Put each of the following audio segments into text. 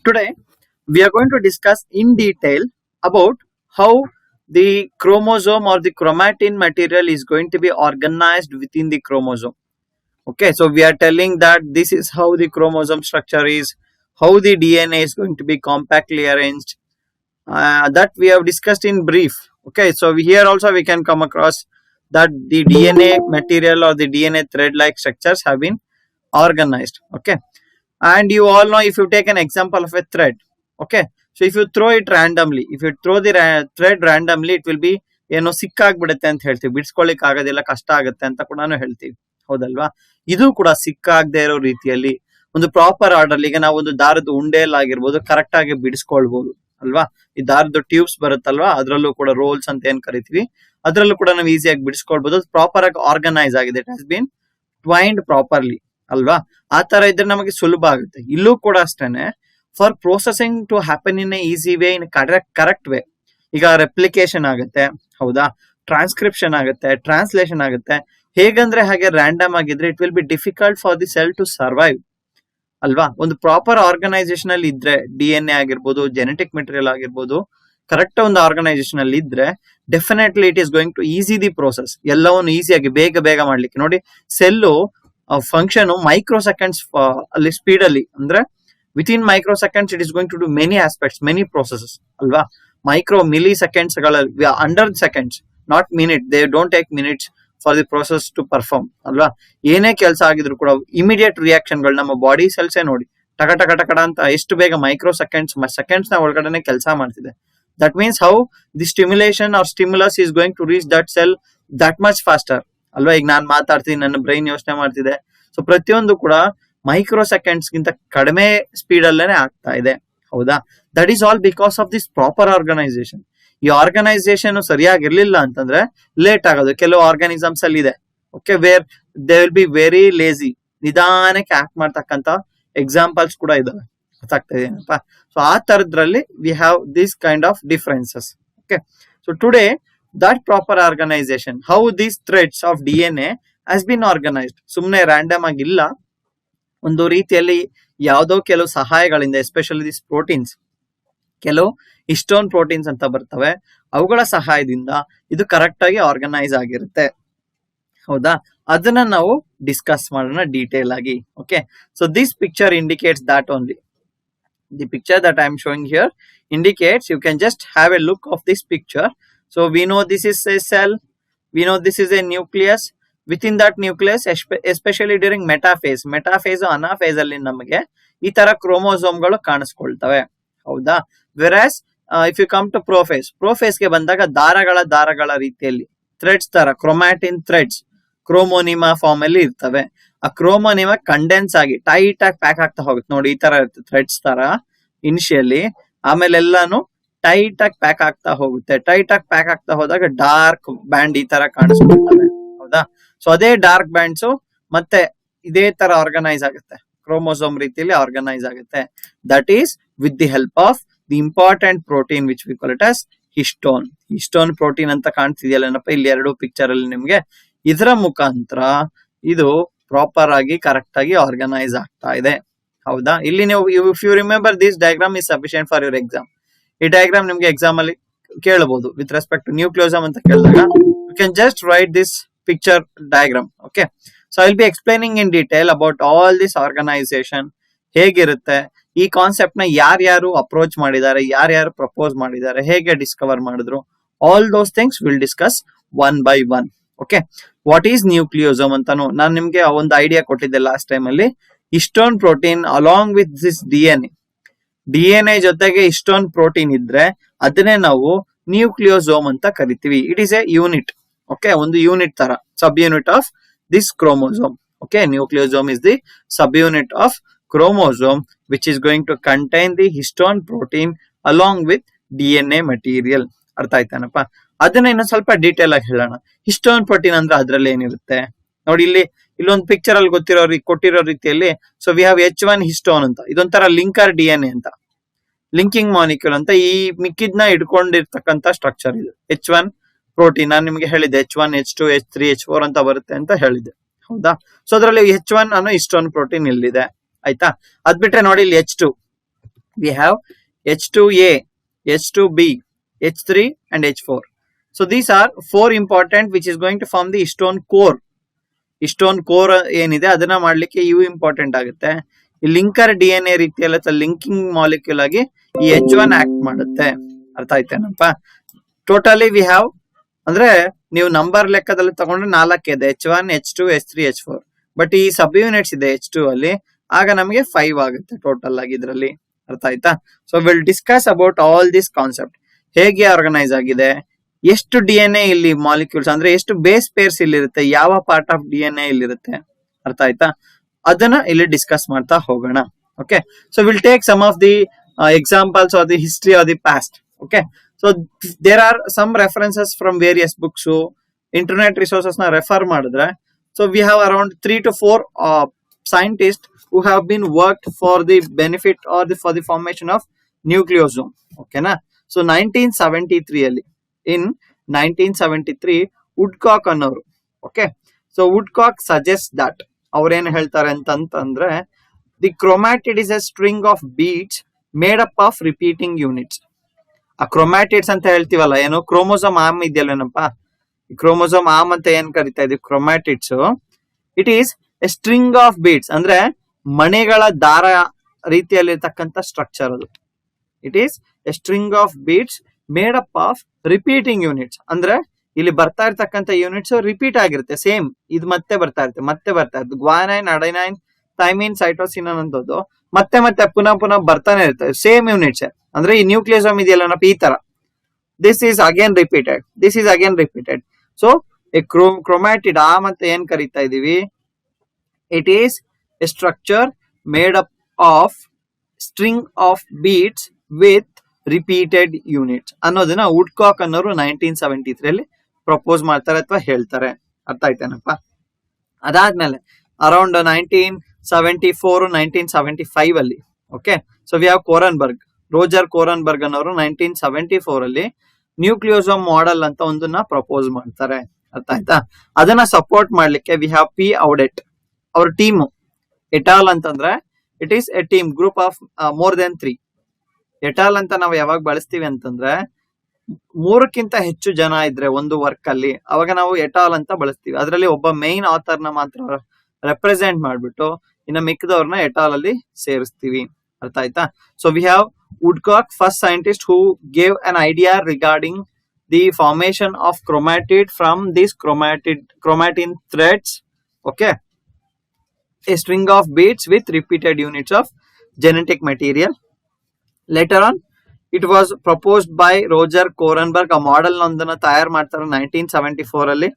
Today, we are going to discuss in detail about how the chromosome or the chromatin material is going to be organized within the chromosome. Okay, so we are telling that this is how the chromosome structure is, how the DNA is going to be compactly arranged. That we have discussed in brief. Okay, so here also we can come across that the DNA material or the DNA thread like structures have been organized. Okay, and you all know, if you take an example of a thread, okay, so if you throw it randomly, if you throw the thread randomly, it will be ಏನೋ ಸಿಕ್ಕಾಗ್ಬಿಡುತ್ತೆ ಅಂತ ಹೇಳ್ತೀವಿ, ಬಿಡಿಸ್ಕೊಳ್ಳಿಕ್ ಆಗೋದಿಲ್ಲ, ಕಷ್ಟ ಆಗುತ್ತೆ ಅಂತ ಕೂಡ ಹೇಳ್ತೀವಿ, ಹೌದಲ್ವಾ? ಇದು ಕೂಡ ಸಿಕ್ಕಾಗದೆ ಇರೋ ರೀತಿಯಲ್ಲಿ ಒಂದು ಪ್ರಾಪರ್ ಆರ್ಡರ್, ಈಗ ನಾವು ಒಂದು ದಾರದ ಉಂಡೆಯಲ್ಲಾಗಿರ್ಬೋದು ಕರೆಕ್ಟ್ ಆಗಿ ಬಿಡಿಸ್ಕೊಳ್ಬಹುದು ಅಲ್ವಾ. ಈ ದಾರದ ಟ್ಯೂಬ್ಸ್ ಬರುತ್ತಲ್ವಾ, ಅದ್ರಲ್ಲೂ ಕೂಡ ರೋಲ್ಸ್ ಅಂತ ಏನ್ ಕರಿತೀವಿ, ಅದ್ರಲ್ಲೂ ಕೂಡ ನಾವು ಈಸಿಯಾಗಿ ಬಿಡಿಸ್ಕೊಳ್ಬಹುದು. ಪ್ರಾಪರ್ ಆಗಿ ಆರ್ಗನೈಸ್ ಆಗಿದೆ, ಇಟ್ ಹ್ಯಾಸ್ ಬೀನ್ ಟ್ವೈನ್ಡ್ ಪ್ರಾಪರ್ಲಿ ಅಲ್ವಾ. ಆ ತರ ಇದ್ರೆ ನಮಗೆ ಸುಲಭ ಆಗುತ್ತೆ. ಇಲ್ಲೂ ಕೂಡ ಅಷ್ಟೇನೆ, for processing to happen in a easy way, in correct way. ಈಗ ರೆಪ್ಲಿಕೇಶನ್ ಆಗುತ್ತೆ, ಹೌದಾ, ಟ್ರಾನ್ಸ್ಕ್ರಿಪ್ಷನ್ ಆಗುತ್ತೆ, ಟ್ರಾನ್ಸ್ಲೇಷನ್ ಆಗುತ್ತೆ. ಹೇಗಂದ್ರೆ ಹಾಗೆ ರ್ಯಾಂಡಮ್ ಆಗಿದ್ರೆ it will be difficult for the cell to survive ಅಲ್ವಾ. ಒಂದು ಪ್ರಾಪರ್ ಆರ್ಗನೈಸೇಷನ್ ಅಲ್ಲಿ ಇದ್ರೆ, DNA ಆಗಿರ್ಬೋದು, ಜೆನೆಟಿಕ್ ಮೆಟೀರಿಯಲ್ ಆಗಿರ್ಬೋದು, ಕರೆಕ್ಟ್ ಒಂದು ಆರ್ಗನೈಸೇಷನ್ ಅಲ್ಲಿ ಇದ್ರೆ definitely it is going to easy the process. ಎಲ್ಲವನ್ನು ಈಸಿಯಾಗಿ ಬೇಗ ಮಾಡ್ಲಿಕ್ಕೆ ನೋಡಿ. ಸೆಲ್ಲು ಫಂಕ್ಷನ್ ಮೈಕ್ರೋ ಸೆಕೆಂಡ್ಸ್ ಅಲ್ಲಿ ಸ್ಪೀಡ್ ಅಲ್ಲಿ, ಅಂದ್ರೆ within microseconds it is going to do many aspects, many processes ಅಲ್ವಾ. ಮೈಕ್ರೋ ಮಿಲಿ ಸೆಕೆಂಡ್ಸ್ ಗಳಲ್ಲಿ, under seconds, not minute, they don't take minutes for the process to perform ಅಲ್ವಾ. ಏನೇ ಕೆಲಸ ಆಗಿದ್ರು ಕೂಡ ಇಮಿಡಿಯೇಟ್ ರಿಯಾಕ್ಷನ್ ಗಳು ನಮ್ಮ body ಸೆಲ್ಸೇ ನೋಡಿ ಟಕ ಅಂತ ಎಷ್ಟು ಬೇಗ ಮೈಕ್ರೋ ಸೆಕೆಂಡ್ಸ್ ನ ಒಳಗಡೆ ಕೆಲಸ ಮಾಡ್ತಿದೆ. That means how the stimulation or stimulus is going to reach that cell that much faster ಅಲ್ವಾ. ಈಗ ನಾನ್ ಮಾತಾಡ್ತೀನಿ, ನನ್ನ ಬ್ರೈನ್ ಯೋಚನೆ ಮಾಡ್ತಿದೆ, ಸೊ ಪ್ರತಿಯೊಂದು ಕೂಡ ಮೈಕ್ರೋ ಸೆಕೆಂಡ್ಸ್ ಗಿಂತ ಕಡಿಮೆ ಸ್ಪೀಡ್ ಅಲ್ಲೇನೆ ಆಗ್ತಾ ಇದೆ, ಹೌದಾ. That is all because of this proper organisation. ಈ ಆರ್ಗನೈಸೇಷನ್ ಸರಿಯಾಗಿರ್ಲಿಲ್ಲ ಅಂತಂದ್ರೆ ಲೇಟ್ ಆಗೋದು. ಕೆಲವು ಆರ್ಗಾನಿಸಮ್ಸ್ ಅಲ್ಲಿ ಇದೆ, okay, where they will be very lazy, ನಿಧಾನಕ್ಕೆ ಆಕ್ಟ್ ಮಾಡ್ತಕ್ಕಂತ ಎಕ್ಸಾಂಪಲ್ಸ್ ಕೂಡ ಇದಾವೆ. ಗೊತ್ತಾಗ್ತಾ ಇದೆಯಪ್ಪ. ಸೊ ಆ ತರದ್ರಲ್ಲಿ we have this kind of differences. Okay, so today that proper organization, how these threads of DNA has been organized, ಸುಮ್ನೆ ರ್ಯಾಂಡಮ್ ಆಗಿಲ್ಲ, ಒಂದು ರೀತಿಯಲ್ಲಿ ಯಾವುದೋ ಕೆಲವು ಸಹಾಯಗಳಿಂದ, ಎಸ್ಪೆಷಲಿ ದಿಸ್ ಪ್ರೋಟೀನ್ಸ್, ಕೆಲವು ಹಿಸ್ಟೋನ್ ಪ್ರೋಟೀನ್ಸ್ ಅಂತ ಬರ್ತವೆ, ಅವುಗಳ ಸಹಾಯದಿಂದ ಇದು ಕರೆಕ್ಟ್ ಆಗಿ ಆರ್ಗನೈಸ್ ಆಗಿರುತ್ತೆ, ಹೌದಾ. ಅದನ್ನ ನಾವು ಡಿಸ್ಕಸ್ ಮಾಡೋಣ ಡೀಟೇಲ್ ಆಗಿ. Okay, so this picture indicates that only. The picture that I am showing here indicates, you can just have a look of this picture. So we know this is a cell, we know this is a nucleus. Within that nucleus, especially during metaphase, anaphase ಅಲ್ಲಿ ನಮಗೆ ಈ ತರ chromosome ಗಳು ಕಾಣಿಸ್ಕೊಳ್ತವೆ, ಹೌದಾ. Whereas if you come to prophase ಗೆ ಬಂದಾಗ ದಾರಗಳ ರೀತಿಯಲ್ಲಿ ಥ್ರೆಡ್ಸ್ ತರ, ಕ್ರೊಮ್ಯಾಟಿನ್ ಥ್ರೆಡ್ಸ್ ಕ್ರೋಮೋನಿಮಾ ಫಾರ್ಮ್ ಅಲ್ಲಿ ಇರ್ತವೆ. ಆ ಕ್ರೋಮೋನಿಮಾ ಕಂಡೆನ್ಸ್ ಆಗಿ ಟೈಟ್ ಆಗಿ ಪ್ಯಾಕ್ ಆಗ್ತಾ ಹೋಗುತ್ತೆ ನೋಡಿ, ಈ ತರ ಇರುತ್ತೆ ಥ್ರೆಡ್ಸ್ ತರ ಇನಿಷಿಯಲಿ, ಆಮೇಲೆ ಎಲ್ಲಾನು ಟೈಟ್ ಆಗಿ ಪ್ಯಾಕ್ ಆಗ್ತಾ ಹೋಗುತ್ತೆ. ಟೈಟ್ ಆಗಿ ಪ್ಯಾಕ್ ಆಗ್ತಾ ಹೋದಾಗ ಡಾರ್ಕ್ ಬ್ಯಾಂಡ್ ಈ ತರ ಕಾಣಿಸ್ಕೊಳ್ತವೆ, ಹೌದಾ. ಸೊ ಅದೇ ಡಾರ್ಕ್ ಬ್ಯಾಂಡ್ಸ್ ಮತ್ತೆ ಇದೇ ತರ ಆರ್ಗನೈಸ್ ಆಗುತ್ತೆ, ಕ್ರೋಮೋಸೋಮ್ ರೀತಿಯಲ್ಲಿ ಆರ್ಗನೈಸ್ ಆಗುತ್ತೆ. That is with the help of the important protein which we call it as histone protein ಅಂತ ಕಾಣ್ತಿದೆಯಲ್ಲಪ್ಪ ಇಲ್ಲಿ ಎರಡು ಪಿಕ್ಚರ್ ಅಲ್ಲಿ ನಿಮ್ಗೆ. ಇದರ ಮುಖಾಂತರ ಇದು ಪ್ರಾಪರ್ ಆಗಿ ಕರೆಕ್ಟ್ ಆಗಿ ಆರ್ಗನೈಸ್ ಆಗ್ತಾ ಇದೆ, ಹೌದಾ. ಇಲ್ಲಿ ನೀವು, if you remember, this diagram is sufficient for your exam. ಈ ಡಯಾಗ್ರಾಮ್ ನಿಮ್ಗೆ ಎಕ್ಸಾಮ್ ಅಲ್ಲಿ ಕೇಳಬಹುದು. ವಿತ್ ರೆಸ್ಪೆಕ್ಟ್ ಟು ನ್ಯೂಕ್ಲಿಯೋಸಮ್ ಅಂತ ಕೇಳಿದಾಗ you can just write this picture diagram. Okay, so I will be explaining in detail about all this organisation, ಹೇಗಿರುತ್ತೆ, ಈ concept ನ ಯಾರ್ಯಾರು ಅಪ್ರೋಚ್ ಮಾಡಿದ್ದಾರೆ, ಯಾರ್ಯಾರು ಪ್ರಪೋಸ್ ಮಾಡಿದ್ದಾರೆ, ಹೇಗೆ ಡಿಸ್ಕವರ್ ಮಾಡಿದ್ರು, all those things will discuss one by one. Okay, what is nucleosome ಅಂತಾನು ನಾನು ನಿಮ್ಗೆ ಒಂದು ಐಡಿಯಾ ಕೊಟ್ಟಿದ್ದೆ ಲಾಸ್ಟ್ ಟೈಮ್ ಅಲ್ಲಿ. Histone protein along with this DNA ಜೊತೆಗೆ ಹಿಸ್ಟೋನ್ ಪ್ರೋಟೀನ್ ಇದ್ರೆ ಅದನ್ನೇ ನಾವು ನ್ಯೂಕ್ಲಿಯೋಸೋಮ್ ಅಂತ ಕರಿತೀವಿ. It is a unit, okay, ಒಂದು ಯೂನಿಟ್ ತರ, subunit of this chromosome. Okay, nucleosome is the subunit of chromosome which is going to contain the histone protein along with DNA material. ಅರ್ಥ ಆಯ್ತಾನಪ್ಪ? ಅದನ್ನ ಇನ್ನೊಂದು ಸ್ವಲ್ಪ detail ಆಗಿ ಹೇಳೋಣ. Histone protein ಅಂದ್ರೆ ಅದ್ರಲ್ಲಿ ಏನಿರುತ್ತೆ ನೋಡಿ. ಇಲ್ಲೊಂದು ಪಿಕ್ಚರ್ ಅಲ್ಲಿ ಕೊಟ್ಟಿರೋ ರೀತಿಯಲ್ಲಿ, so we have H1 histone ಅಂತ, ಇದೊಂಥರ ಲಿಂಕರ್ DNA ಅಂತ, ಲಿಂಕಿಂಗ್ ಮಾಲಿಕ್ಯೂಲ್ ಅಂತ, ಈ ಮಿಕ್ಕಿದ್ನ ಇಟ್ಕೊಂಡಿರ್ತಕ್ಕಂಥ ಸ್ಟ್ರಕ್ಚರ್ ಇದು H1 ಪ್ರೋಟೀನ್. ನಾನು ನಿಮ್ಗೆ ಹೇಳಿದ್ದೆ H1, H2, H3, H4 ಅಂತ ಬರುತ್ತೆ ಅಂತ ಹೇಳಿದ್ದೆ, ಹೌದಾ. ಸೊ ಅದರಲ್ಲಿ H1 ಅನ್ನೋ ಹಿಸ್ಟೋನ್ ಪ್ರೋಟೀನ್ ಇಲ್ಲಿದೆ, ಆಯ್ತಾ. ಅದ್ ಬಿಟ್ರೆ ನೋಡಿ ಇಲ್ಲಿ H2 we have H2A, H2B, H3 and H4. So these are 4 important which is going to form the histone core. histone core ಏನಿದೆ ಅದನ್ನ ಮಾಡ್ಲಿಕ್ಕೆ ಇವು ಇಂಪಾರ್ಟೆಂಟ್ ಆಗುತ್ತೆ. ಈ ಲಿಂಕರ್ DNA ರೀತಿಯಲ್ಲಿ ಅಥವಾ ಲಿಂಕಿಂಗ್ ಮಾಲಿಕ್ಯೂಲ್ ಆಗಿ ಈ H1 ಆಕ್ಟ್ ಮಾಡುತ್ತೆ. ಅರ್ಥ ಆಯ್ತೇನಪ್ಪ? ಟೋಟಲಿ ವಿ ಹ್ಯಾವ್ ಅಂದ್ರೆ ನೀವು ನಂಬರ್ ಲೆಕ್ಕದಲ್ಲಿ ತಗೊಂಡ್ರೆ 4 ಇದೆ, H1, H2, H3, H4. But ಈ ಸಬ್ ಯೂನಿಟ್ಸ್ ಇದೆ H2 ಅಲ್ಲಿ, ಆಗ ನಮಗೆ 5 ಆಗುತ್ತೆ ಟೋಟಲ್ ಆಗಿ ಇದರಲ್ಲಿ. ಅರ್ಥ ಆಯ್ತಾ? So will discuss about all this concept. ಹೇಗೆ ಆರ್ಗನೈಸ್ ಆಗಿದೆ, ಎಷ್ಟು DNA ಇಲ್ಲಿ ಮಾಲಿಕ್ಯೂಲ್ಸ್ ಅಂದ್ರೆ ಎಷ್ಟು ಬೇಸ್ ಪೇರ್ಸ್ ಇಲ್ಲಿ ಇರುತ್ತೆ, ಯಾವ ಪಾರ್ಟ್ ಆಫ್ DNA ಇಲ್ಲಿರುತ್ತೆ. ಅರ್ಥ ಆಯ್ತಾ? ಅದನ್ನ ಇಲ್ಲಿ ಡಿಸ್ಕಸ್ ಮಾಡ್ತಾ ಹೋಗೋಣ. Okay, so will take some of the examples of the history of the past. Okay, so there are some references from various books, internet resources ನ ರೆಫರ್ ಮಾಡಿದ್ರೆ. So we have around 3 to 4 scientists who have been worked for the benefit or for the formation of nucleosome. Okay na? So 1973 ಅಲ್ಲಿ, in 1973 Woodcock ಅನ್ನೋರು. Okay, so Woodcock suggests that ಅವ್ರೇನು ಹೇಳ್ತಾರೆ ಅಂತಂದ್ರೆ the chromatid is a string of beads made up of repeating units. ಆ chromatids ಅಂತ ಹೇಳ್ತೀವಲ್ಲ, ಏನು chromosome arm ಇದೆಯಲ್ಲೇನಪ್ಪ, ಈ ಕ್ರೋಮೋಸೋಮ್ ಆರ್ಮ್ ಅಂತ ಏನ್ ಕರಿತಾ ಇದೀವಿ chromatids, it is A string of beads ಅಂದ್ರೆ ಮಣಿಗಳ ದಾರ ರೀತಿಯಲ್ಲಿರ್ತಕ್ಕಂಥ ಸ್ಟ್ರಕ್ಚರ್ ಅದು. It is A string of beads made up of repeating units. ಅಂದ್ರೆ ಇಲ್ಲಿ ಬರ್ತಾ ಇರ್ತಕ್ಕಂಥ ಯೂನಿಟ್ಸ್ ರಿಪೀಟ್ ಆಗಿರುತ್ತೆ, ಸೇಮ್ ಇದು ಮತ್ತೆ ಬರ್ತಾ ಇರುತ್ತೆ ಗ್ವಾನೈನ್, ಅಡೆನೈನ್, ಥೈಮಿನ್, ಸೈಟೋಸಿನ್ ಅನ್ನೋದು ಮತ್ತೆ ಪುನಃ ಬರ್ತಾನೆ ಇರ್ತದೆ, ಸೇಮ್ ಯೂನಿಟ್ಸ್. ಅಂದ್ರೆ ಈ ನ್ಯೂಕ್ಲಿಯೋಸೋಮ್ ಇದೆಯಲ್ಲ ಈ ತರ, this is again repeated. So a chromatid ಆ ಮತ್ತೆ ಏನ್ ಕರಿತಾ ಇದೀವಿ, it is a structure made up of string of beads with repeated units ಅನ್ನೋದನ್ನ ವುಡ್ಕಾಕ್ ಅನ್ನೋರು 1973 ಅಲ್ಲಿ ಪ್ರಪೋಸ್ ಮಾಡ್ತಾರೆ ಅಥವಾ ಹೇಳ್ತಾರೆ. ಅರ್ಥ ಆಯ್ತೇನಪ್ಪ? ಅದಾದ್ಮೇಲೆ ಅರೌಂಡ್ 1974, 1975 ಅಲ್ಲಿ, okay, so we have Kornberg, Roger Kornberg ಅನ್ನೋರು 1974 ಅಲ್ಲಿ ನ್ಯೂಕ್ಲಿಯೋಸೋಮ್ ಮಾಡೆಲ್ ಅಂತ ಒಂದನ್ನ ಪ್ರಪೋಸ್ ಮಾಡ್ತಾರೆ. ಅರ್ಥ ಆಯ್ತಾ? ಅದನ್ನ ಸಪೋರ್ಟ್ ಮಾಡ್ಲಿಕ್ಕೆ ವಿ ಹ್ಯಾವ್ ಪಿ ಔಡೆಟ್ ಅವ್ರ ಟೀಮ್. ಎಟಾಲ್ ಅಂತಂದ್ರೆ it is A team group of more than 3. ಎಟಾಲ್ ಅಂತ ನಾವು ಯಾವಾಗ ಬಳಸ್ತೀವಿ ಅಂತಂದ್ರೆ 3ಕ್ಕಿಂತ ಹೆಚ್ಚು ಜನ ಇದ್ರೆ ಒಂದು ವರ್ಕ್ ಅಲ್ಲಿ, ಅವಾಗ ನಾವು ಎಟಾಲ್ ಅಂತ ಬಳಸ್ತೀವಿ. ಅದರಲ್ಲಿ ಒಬ್ಬ ಮೇನ್ ಆಥರ್ ನ ಮಾತ್ರ ರೆಪ್ರೆಸೆಂಟ್ ಮಾಡ್ಬಿಟ್ಟು ಇನ್ನು ಮಿಕ್ಕದವ್ರನ್ನ ಎಟಾಲ್ ಅಲ್ಲಿ ಸೇರಿಸ್ತೀವಿ. ಅರ್ಥ ಆಯ್ತಾ? So we have Woodcock, first scientist who gave an idea regarding the formation of chromatid from these chromatin threads. Okay, a string of beads with repeated units of genetic material. Later on, it was proposed by Roger Korenberg. A model ಒಂದನ್ನ ತಯಾರು ಮಾಡ್ತಾರೆ 1974 ಅಲ್ಲಿ.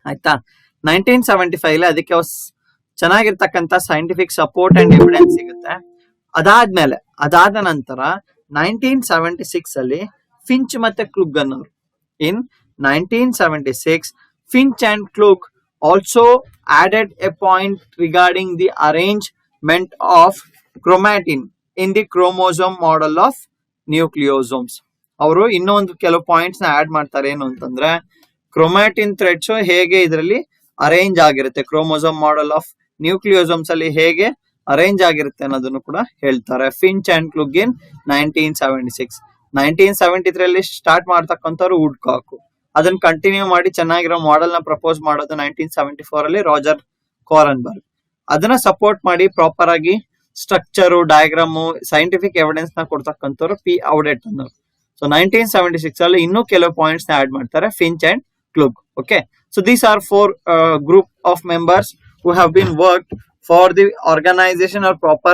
ಆಯ್ತಾ? 1975 ಅಲ್ಲಿ ಅದಕ್ಕೆ ಚೆನ್ನಾಗಿರ್ತಕ್ಕಂಥ scientific support and evidence ಸಿಗುತ್ತೆ. ಅದಾದ ನಂತರ 1976 ಅಲ್ಲಿ ಫಿಂಚ್ ಮತ್ತೆ ಕ್ಲುಗ್ ಅನ್ನೋರು, in 1976 Finch and Klug also added a point regarding the arrangement of chromatin in the chromosome model of nucleosomes. ಅವರು ಇನ್ನೊಂದು ಕೆಲವು ಪಾಯಿಂಟ್ಸ್ ನ ಆಡ್ ಮಾಡ್ತಾರೆ. ಏನು ಅಂತಂದ್ರೆ ಕ್ರೊಮ್ಯಾಟಿನ್ ಥ್ರೆಡ್ಸ್ ಹೇಗೆ ಇದರಲ್ಲಿ ಅರೇಂಜ್ ಆಗಿರುತ್ತೆ, ಕ್ರೋಮೋಸೋಮ್ ಮಾಡೆಲ್ ಆಫ್ ನ್ಯೂಕ್ಲಿಯೋಸೋಮ್ಸ್ ಅಲ್ಲಿ ಹೇಗೆ ಅರೇಂಜ್ ಆಗಿರುತ್ತೆ ಅನ್ನೋದನ್ನು ಕೂಡ ಹೇಳ್ತಾರೆ. ಫಿಂಚ್ ಅಂಡ್ ಕ್ಲುಗ್ ಇನ್ 1976. 1973 ಅಲ್ಲಿ ಸ್ಟಾರ್ಟ್ ಮಾಡ್ತಕ್ಕಂಥವ್ರು ವುಡ್ಕಾಕ್. ಅದನ್ನ ಕಂಟಿನ್ಯೂ ಮಾಡಿ ಚೆನ್ನಾಗಿರೋ ಮಾಡೆಲ್ ನ ಪ್ರಪೋಸ್ ಮಾಡೋದು 1974 ಅಲ್ಲಿ ರಾಜರ್ ಕೋರನ್ಬರ್ಗ್. ಅದನ್ನ ಸಪೋರ್ಟ್ ಮಾಡಿ ಪ್ರಾಪರ್ ಆಗಿ ಸ್ಟ್ರಕ್ಚರು, ಡಯಾಗ್ರಾಮು, ಸೈಂಟಿಫಿಕ್ ಎವಿಡೆನ್ಸ್ ನ ಕೊಡ್ತಕ್ಕಂಥವ್ರು ಪಿ ಔಡೆಟ್ ಅನ್ನೋರು. ಸೊ 1976 ಅಲ್ಲಿ ಇನ್ನೂ ಕೆಲವು ಪಾಯಿಂಟ್ಸ್ ನ ಆಡ್ ಮಾಡ್ತಾರೆ, Finch and Klug. Okay, so these are 4 group of members who have been worked for the organization or proper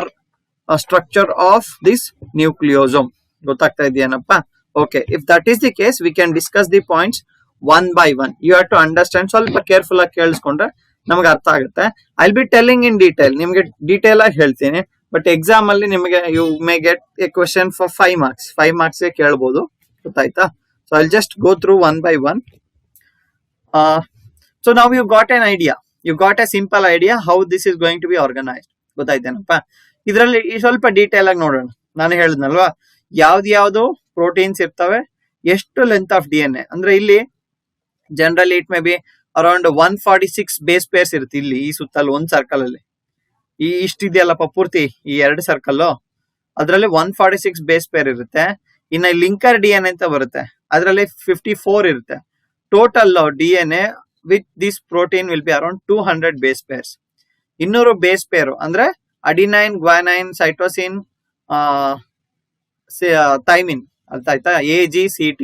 structure of this nucleosome. ಗೊತ್ತಾಗ್ತಾ ಇದೆಯೇನಪ್ಪ? Okay, if that is the case, we can discuss the points one by one. You have to understand, ಸ್ವಲ್ಪ careful ಆಗಿ ಕೇಳಿಸ್ಕೊಂಡ್ರೆ ನಮಗೆ ಅರ್ಥ ಆಗುತ್ತೆ. I will be telling in detail, ನಿಮಗೆ detail ಆಗಿ ಹೇಳ್ತೀನಿ. ಬಟ್ ಎಕ್ಸಾಮ್ ಅಲ್ಲಿ ನಿಮಗೆ you may get a question for 5 marks. 5 marks ಕೇಳಬಹುದು. ಗೊತ್ತಾಯ್ತಾ? So I just go through one by one. So ನಾವು you got an idea, you got a simple idea how this is going to be organised. ಗೊತ್ತಾಯ್ತೇನಪ್ಪ? ಇದರಲ್ಲಿ ಸ್ವಲ್ಪ detail ಆಗಿ ನೋಡೋಣ. ನಾನು ಹೇಳಿದ್ನಲ್ವಾ, ಯಾವ್ದು ಪ್ರೋಟೀನ್ಸ್ ಇರ್ತವೆ, ಎಷ್ಟು ಲೆಂತ್ ಆಫ್ DNA. ಅಂದ್ರೆ ಇಲ್ಲಿ generally it may be around 146 base pairs ಇರುತ್ತೆ ಇಲ್ಲಿ ಈ ಸುತ್ತಲೂ ಒಂದು ಸರ್ಕಲ್ ಅಲ್ಲಿ. ಈ ಇಷ್ಟಿದೆಯಲ್ಲಪ್ಪ ಪೂರ್ತಿ ಈ 2 ಸರ್ಕಲ್, ಅದರಲ್ಲಿ 146 ಬೇಸ್ ಪೇರ್ ಇರುತ್ತೆ. ಇನ್ನು ಲಿಂಕರ್ ಡಿಎನ್ಎ ಅಂತ ಬರುತ್ತೆ, ಅದರಲ್ಲಿ 54 ಇರುತ್ತೆ. Total DNA with this protein will be around 200 base pairs. 200 base ಪೇರು ಅಂದ್ರೆ ಅಡಿನೈನ್, ಗ್ವಾನೈನ್, ಸೈಟೋಸಿನ್, ಥೈಮಿನ್, ಅರ್ಥ ಆಯ್ತಾ? AGCT.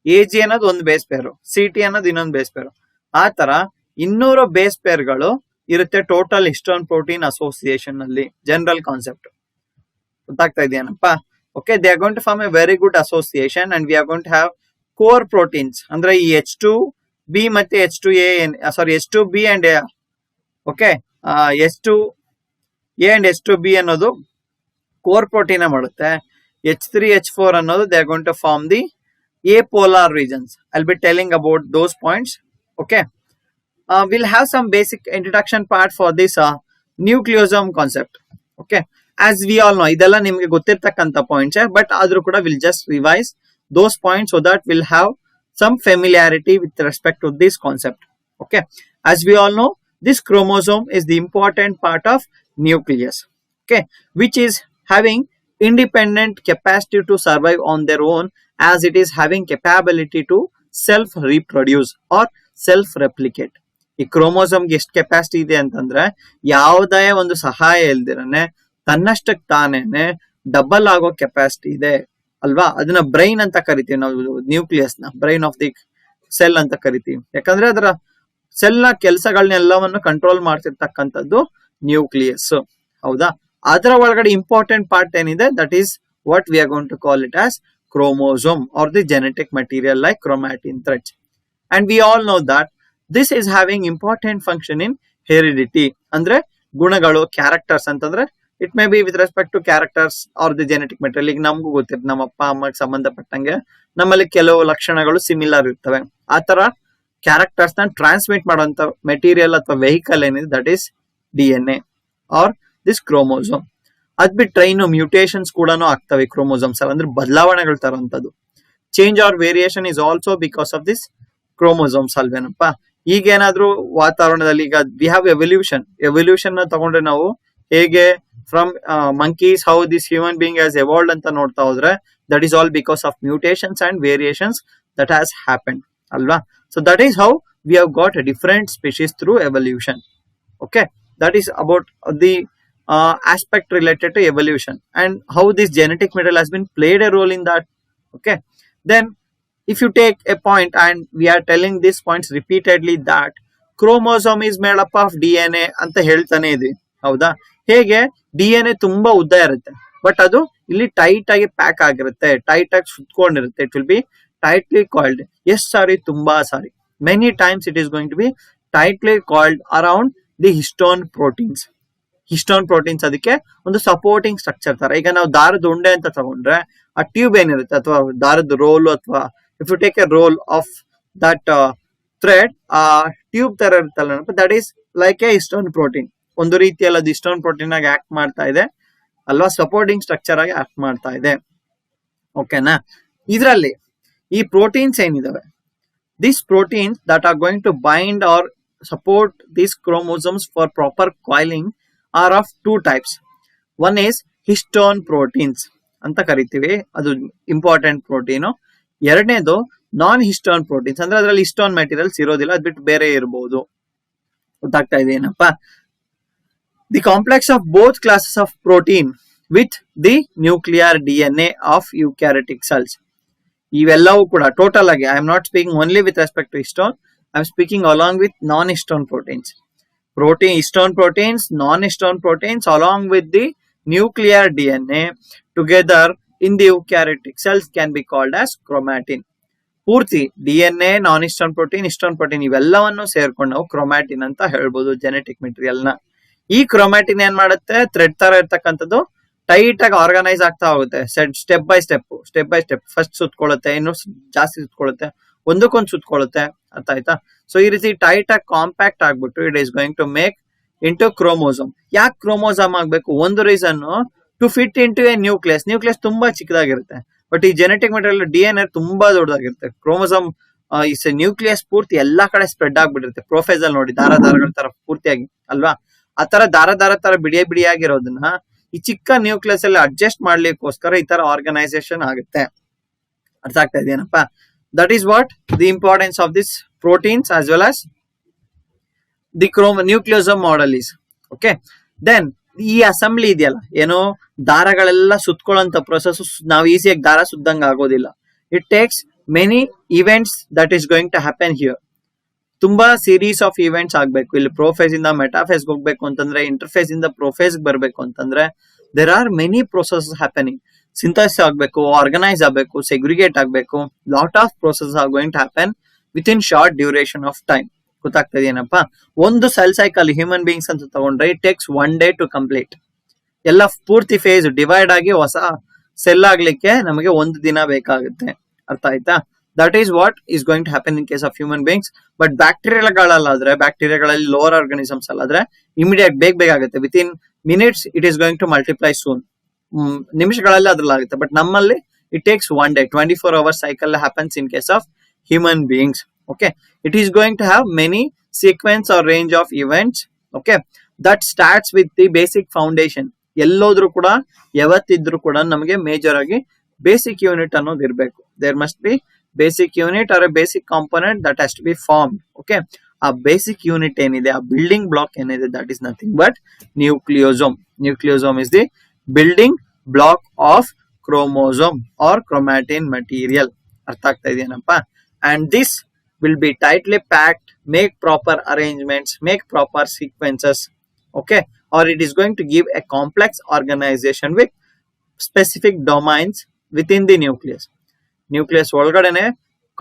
AG ಅನ್ನೋದು ಒಂದು ಬೇಸ್ ಪೇರು, CT ಅನ್ನೋದು ಇನ್ನೊಂದು ಬೇಸ್ ಪೇರು. ಆ ತರ 200 ಬೇಸ್ ಪೇರ್ಗಳು ಇರುತ್ತೆ ಟೋಟಲ್ ಹಿಸ್ಟೋನ್ ಪ್ರೋಟೀನ್ ಅಸೋಸಿಯೇಷನ್ ಅಲ್ಲಿ. ಜನರಲ್ ಕಾನ್ಸೆಪ್ಟ್ ಗೊತ್ತಾಗ್ತಾ ಇದೆಯೇನಪ್ಪ? Okay, they are going to form a very good association and we are going to have core proteins. ಅಂದ್ರೆ ಈ H2B ಮತ್ತೆ H2A, sorry H2B and okay, H2A and H2B ಅನ್ನೋದು core protein ಮಾಡುತ್ತೆ. H3, H4 ಅನ್ನೋದು they are going to form the apolar regions. I'll be telling about those points. Okay, we'll have some basic introduction part for this nucleosome concept. Okay, as we all know, idella nimge gottirtakkanta points, but adru kuda we'll just revise those points so that we'll have some familiarity with respect to this concept. Okay, as we all know, this chromosome is the important part of nucleus, okay, which is having independent capacity to survive on their own, as it is having capability to self reproduce or self replicate. ಈ ಕ್ರೋಮೋಸೋಮ್ಗೆ ಎಷ್ಟು capacity ಇದೆ ಅಂತಂದ್ರೆ ಯಾವುದೇ ಒಂದು ಸಹಾಯ ಇಲ್ದಿರನೆ ತನ್ನಷ್ಟಕ್ಕೆ ತಾನೇನೆ double ಆಗೋ capacity ಇದೆ ಅಲ್ವಾ? ಅದನ್ನ ಬ್ರೈನ್ ಅಂತ ಕರಿತೀವಿ ನಾವು, ನ್ಯೂಕ್ಲಿಯಸ್ ನ ಬ್ರೈನ್ ಆಫ್ ದಿ ಸೆಲ್ ಅಂತ ಕರಿತೀವಿ. ಯಾಕಂದ್ರೆ ಅದರ ಸೆಲ್ ನ ಕೆಲಸಗಳನ್ನೆಲ್ಲವನ್ನು ಕಂಟ್ರೋಲ್ ಮಾಡ್ತಿರ್ತಕ್ಕಂಥದ್ದು ನ್ಯೂಕ್ಲಿಯಸ್, ಹೌದಾ? ಅದರ ಒಳಗಡೆ ಇಂಪಾರ್ಟೆಂಟ್ ಪಾರ್ಟ್ ಏನಿದೆ, that is what we are going to call it as chromosome or the genetic material like chromatin threads. And we all know that this is having important function in heredity. ಅಂದ್ರೆ ಗುಣಗಳು, characters ಅಂತಂದ್ರೆ it may be with respect to characters or the genetic material. ಈಗ ನಮಗೂ ಗೊತ್ತಿರುತ್ತೆ, ನಮ್ಮ ಅಪ್ಪ ಅಮ್ಮಗೆ ಸಂಬಂಧಪಟ್ಟಂಗೆ ನಮ್ಮಲ್ಲಿ ಕೆಲವು ಲಕ್ಷಣಗಳು ಸಿಮಿಲರ್ ಇರ್ತವೆ. ಆ ತರ ಕ್ಯಾರೆಕ್ಟರ್ಸ್ ನ ಟ್ರಾನ್ಸ್ಮಿಟ್ ಮಾಡುವಂತ ಮೆಟೀರಿಯಲ್ ಅಥವಾ ವೆಹಿಕಲ್ ಏನಿದೆ, that is DNA or this chromosome. ಅದ್ ಬಿಟ್ರೆ ಇನ್ನು ಮ್ಯೂಟೇಷನ್ಸ್ ಕೂಡ ಆಗ್ತವೆ ಕ್ರೋಮೋಸೋಮ್ಸ್ ಅಲ್ಲಿ, ಅಂದ್ರೆ ಬದಲಾವಣೆಗಳು ತರುವಂತದ್ದು. Change or variation is also because of this chromosomes ಅಲ್ವೇನಪ್ಪ? ಈಗೇನಾದ್ರೂ ವಾತಾವರಣದಲ್ಲಿ, ಈಗ ವಿ ಹ್ಯಾವ್ ಎವಲ್ಯೂಷನ್ ನ ತಗೊಂಡ್ರೆ ನಾವು ಹೇಗೆ from monkeys how this human being has evolved ಅಂತ ನೋಡ್ತಾ ಹೋದ್ರೆ, that is all because of mutations and variations that has happened ಅಲ್ವಾ? So that is how we have got different species through evolution. Okay, that is about the aspect related to evolution and how this genetic material has been played a role in that. Okay, then if you take a point, and we are telling these points repeatedly, that chromosome is made up of DNA ಅಂತ ಹೇಳ್ತಾನೆ ಇದೀವಿ, ಹೌದಾ? ಹೇಗೆ DNA ತುಂಬಾ ಉದ್ದ ಇರುತ್ತೆ, but ಅದು ಇಲ್ಲಿ ಟೈಟ್ ಆಗಿ ಪ್ಯಾಕ್ ಆಗಿರುತ್ತೆ, ಟೈಟ್ ಆಗಿ ಸುತ್ಕೊಂಡಿರುತ್ತೆ. It will be tightly coiled, ತುಂಬಾ ಸಾರಿ, many times it is going to be tightly coiled around the histone proteins. Histone proteins ಅದಕ್ಕೆ ಒಂದು ಸಪೋರ್ಟಿಂಗ್ ಸ್ಟ್ರಕ್ಚರ್ ತರ. ಈಗ ನಾವು ದಾರದ ಉಂಡೆ ಅಂತ ತಗೊಂಡ್ರೆ ಆ ಟ್ಯೂಬ್ ಏನಿರುತ್ತೆ, ಅಥವಾ ದಾರದ ರೋಲ್, ಅಥವಾ if you take a roll of that thread, ಆ ಟ್ಯೂಬ್ ತರ ಇರುತ್ತಲ್ಲ, that is like a histone protein. ಒಂದು ರೀತಿಯಲ್ಲಿ ಅದು ಹಿಸ್ಟೋನ್ ಪ್ರೋಟೀನ್ ಆಗಿ ಆಕ್ಟ್ ಮಾಡ್ತಾ ಇದೆ ಅಲ್ವಾ, ಸಪೋರ್ಟಿಂಗ್ ಸ್ಟ್ರಕ್ಚರ್ ಆಗಿ ಆಕ್ಟ್ ಮಾಡ್ತಾ ಇದೆ. ಓಕೆನಾ? ಇದರಲ್ಲಿ ಈ ಪ್ರೋಟೀನ್ಸ್ ಏನಿದಾವೆ, this proteins that are going to bind or support these chromosomes for proper coiling are of two types. One is histone proteins ಅಂತ ಕರಿತೀವಿ, ಅದು ಇಂಪಾರ್ಟೆಂಟ್ ಪ್ರೋಟೀನ್. ಎರಡನೇದು ನಾನ್ ಹಿಸ್ಟೋನ್ ಪ್ರೋಟೀನ್ಸ್, ಅಂದ್ರೆ ಅದರಲ್ಲಿ ಹಿಸ್ಟೋನ್ ಮೆಟೀರಿಯಲ್ಸ್ ಇರೋದಿಲ್ಲ, ಅದು ಬಿಟ್ಟು ಬೇರೆ ಇರಬಹುದು. ಗೊತ್ತಾಗ್ತಾ ಇದೆಯೇನಪ್ಪ? The complex of both classes of protein with the nuclear DNA of eukaryotic cells. ಇವೆಲ್ಲವೂ ಕೂಡ ಟೋಟಲ್ ಆಗಿ, I am not speaking only with respect to histone, I'm speaking along with non-histone proteins. Histone proteins, non-histone proteins, along with the nuclear DNA together in the eukaryotic cells can be called as chromatin. ಪೂರ್ತಿ DNA, non-histone protein ಇವೆಲ್ಲವನ್ನು ಸೇರ್ಕೊಂಡು ನಾವು chromatin ಅಂತ ಹೇಳ್ಬೋದು, genetic material ನ. ಈ chromatin ಏನ್ ಮಾಡುತ್ತೆ, ಥ್ರೆಡ್ ತರ ಇರ್ತಕ್ಕಂಥದ್ದು ಟೈಟ್ ಆಗಿ ಆರ್ಗನೈಸ್ ಆಗ್ತಾ ಹೋಗುತ್ತೆ. ಸ್ಟೆಪ್ ಬೈ ಸ್ಟೆಪ್ ಫಸ್ಟ್ ಸುತ್ಕೊಳ್ಳುತ್ತೆ, ಇನ್ನು ಜಾಸ್ತಿ ಸುತ್ಕೊಳ್ಳುತ್ತೆ, ಒಂದಕ್ಕೊಂದು ಸುತ್ಕೊಳ್ಳುತ್ತೆ. ಅರ್ಥ ಆಯ್ತಾ? ಸೊ ಈ ರೀತಿ ಟೈಟ್ ಆಗಿ ಕಾಂಪ್ಯಾಕ್ಟ್ ಆಗ್ಬಿಟ್ಟು it is going to make into chromosome. ಯಾಕೆ ಕ್ರೋಮೋಸೋಮ್ ಆಗ್ಬೇಕು? ಒಂದು reason, to fit into a nucleus. Nucleus ತುಂಬಾ ಚಿಕ್ಕದಾಗಿರುತ್ತೆ, ಬಟ್ ಈ ಜೆನೆಟಿಕ್ ಮೆಟೀರಿಯಲ್ DNA ತುಂಬಾ ದೊಡ್ಡದಾಗಿರುತ್ತೆ. ಕ್ರೋಮೋಸೋಮ್ ನ್ಯೂಕ್ಲಿಯಸ್ ಪೂರ್ತಿ ಎಲ್ಲಾ ಕಡೆ ಸ್ಪ್ರೆಡ್ ಆಗ್ಬಿಟ್ಟಿರುತ್ತೆ. ಪ್ರೊಫೇಸಲ್ ನೋಡಿ, ದಾರಗಳ ತರ ಪೂರ್ತಿಯಾಗಿ ಅಲ್ವಾ? ಆ ತರ ದಾರ ತರ ಬಿಡಿಯಾಗಿರೋದನ್ನ ಈ ಚಿಕ್ಕ ನ್ಯೂಕ್ಲಿಯಸ್ ಅಲ್ಲಿ ಅಡ್ಜಸ್ಟ್ ಮಾಡ್ಲಿಕ್ಕೋಸ್ಕರ ಈ ತರ ಆರ್ಗನೈಸೇಷನ್ ಆಗುತ್ತೆ. ಅರ್ಥ ಆಗ್ತಾ ಇದೆಯೇನಪ್ಪ? That is what the importance of this proteins as well as the nucleosome model is. Okay, then ಈ ಅಸೆಂಬ್ಲಿ ಇದೆಯಲ್ಲ, ಏನೋ ದಾರಗಳೆಲ್ಲ ಸುತ್ಕೊಳ್ಳೋಂತ ಪ್ರೊಸೆಸ್ ನಾವು ಈಸಿಯಾಗಿ ದಾರ ಸುದ್ದಂಗ ಆಗೋದಿಲ್ಲ. It takes many events that is going to happen here. ತುಂಬಾ ಸೀರೀಸ್ ಆಫ್ ಇವೆಂಟ್ಸ್ ಆಗ್ಬೇಕು. ಇಲ್ಲಿ ಪ್ರೋಫೇಸ್ ಇಂದ ಮೆಟಾಫೇಸ್ ಹೋಗ್ಬೇಕು ಅಂತಂದ್ರೆ, ಇಂಟರ್ಫೇಸ್ ಇಂದ ಪ್ರೋಫೇಸ್ ಬರ್ಬೇಕು ಅಂತಂದ್ರೆ there are many process happening. Synthesis ಆಗ್ಬೇಕು, ಆರ್ಗನೈಸ್ ಆಗ್ಬೇಕು, ಸೆಗ್ರಿಗೇಟ್ ಆಗ್ಬೇಕು. Lot of process are going to happen within short duration of time. ಗೊತ್ತಾಗ್ತಾ ಇದೆಯೇನಪ್ಪ? ಒಂದು ಸೆಲ್ ಸೈಕಲ್ ಹ್ಯೂಮನ್ ಬೀಯಿಂಗ್ಸ್ ಅಂತ ತಗೊಂಡ್ರೆ it takes 1 day to complete. ಎಲ್ಲ ಪೂರ್ತಿ ಫೇಸ್ ಡಿವೈಡ್ ಆಗಿ ಹೊಸ ಸೆಲ್ ಆಗ್ಲಿಕ್ಕೆ ನಮಗೆ 1 ದಿನ ಬೇಕಾಗುತ್ತೆ. ಅರ್ಥ ಆಯ್ತಾ? That is what is going to happen in case of human beings. But ಬ್ಯಾಕ್ಟೀರಿಯಾಗಳಲ್ಲಾದ್ರೆ, ಬ್ಯಾಕ್ಟೀರಿಯಾಗಳಲ್ಲಿ ಲೋವರ್ ಆರ್ಗನಿಸಮ್ಸ್ ಅಲ್ಲಾದ್ರೆ ಇಮಿಡಿಯೇಟ್ ಬೇಗ ಆಗುತ್ತೆ. Within minutes it is going to multiply soon. ನಿಮಿಷಗಳಲ್ಲಿ ಅದ್ರಲ್ಲಿ ಆಗುತ್ತೆ. ಬಟ್ ನಮ್ಮಲ್ಲಿ it takes 1 day. 24 hours cycle happens in case of human beings. Okay, it is going to have many sequence or range of events. Okay, that starts with the basic foundation. ಎಲ್ಲೋದ್ರೂ ಕೂಡ, ಯಾವತ್ತಿದ್ರು ಕೂಡ ನಮಗೆ major ಆಗಿ basic unit ಅನ್ನೋದು ಇರಬೇಕು. There must be basic unit or a basic component that has to be form. Okay, ಆ basic unit ಏನಿದೆ, ಆ building block ಏನಿದೆ, that is nothing but nucleosome. Nucleosome is the building block of chromosome or chromatin material. ಅರ್ಥ ಆಗ್ತಾ ಇದೆಯೇನಪ್ಪ? And this will be tightly packed, make proper arrangements, make proper sequences. Okay, or it is going to give a complex organization with specific domains within the nucleus. Nucleus ಒಳಗಡೆನೆ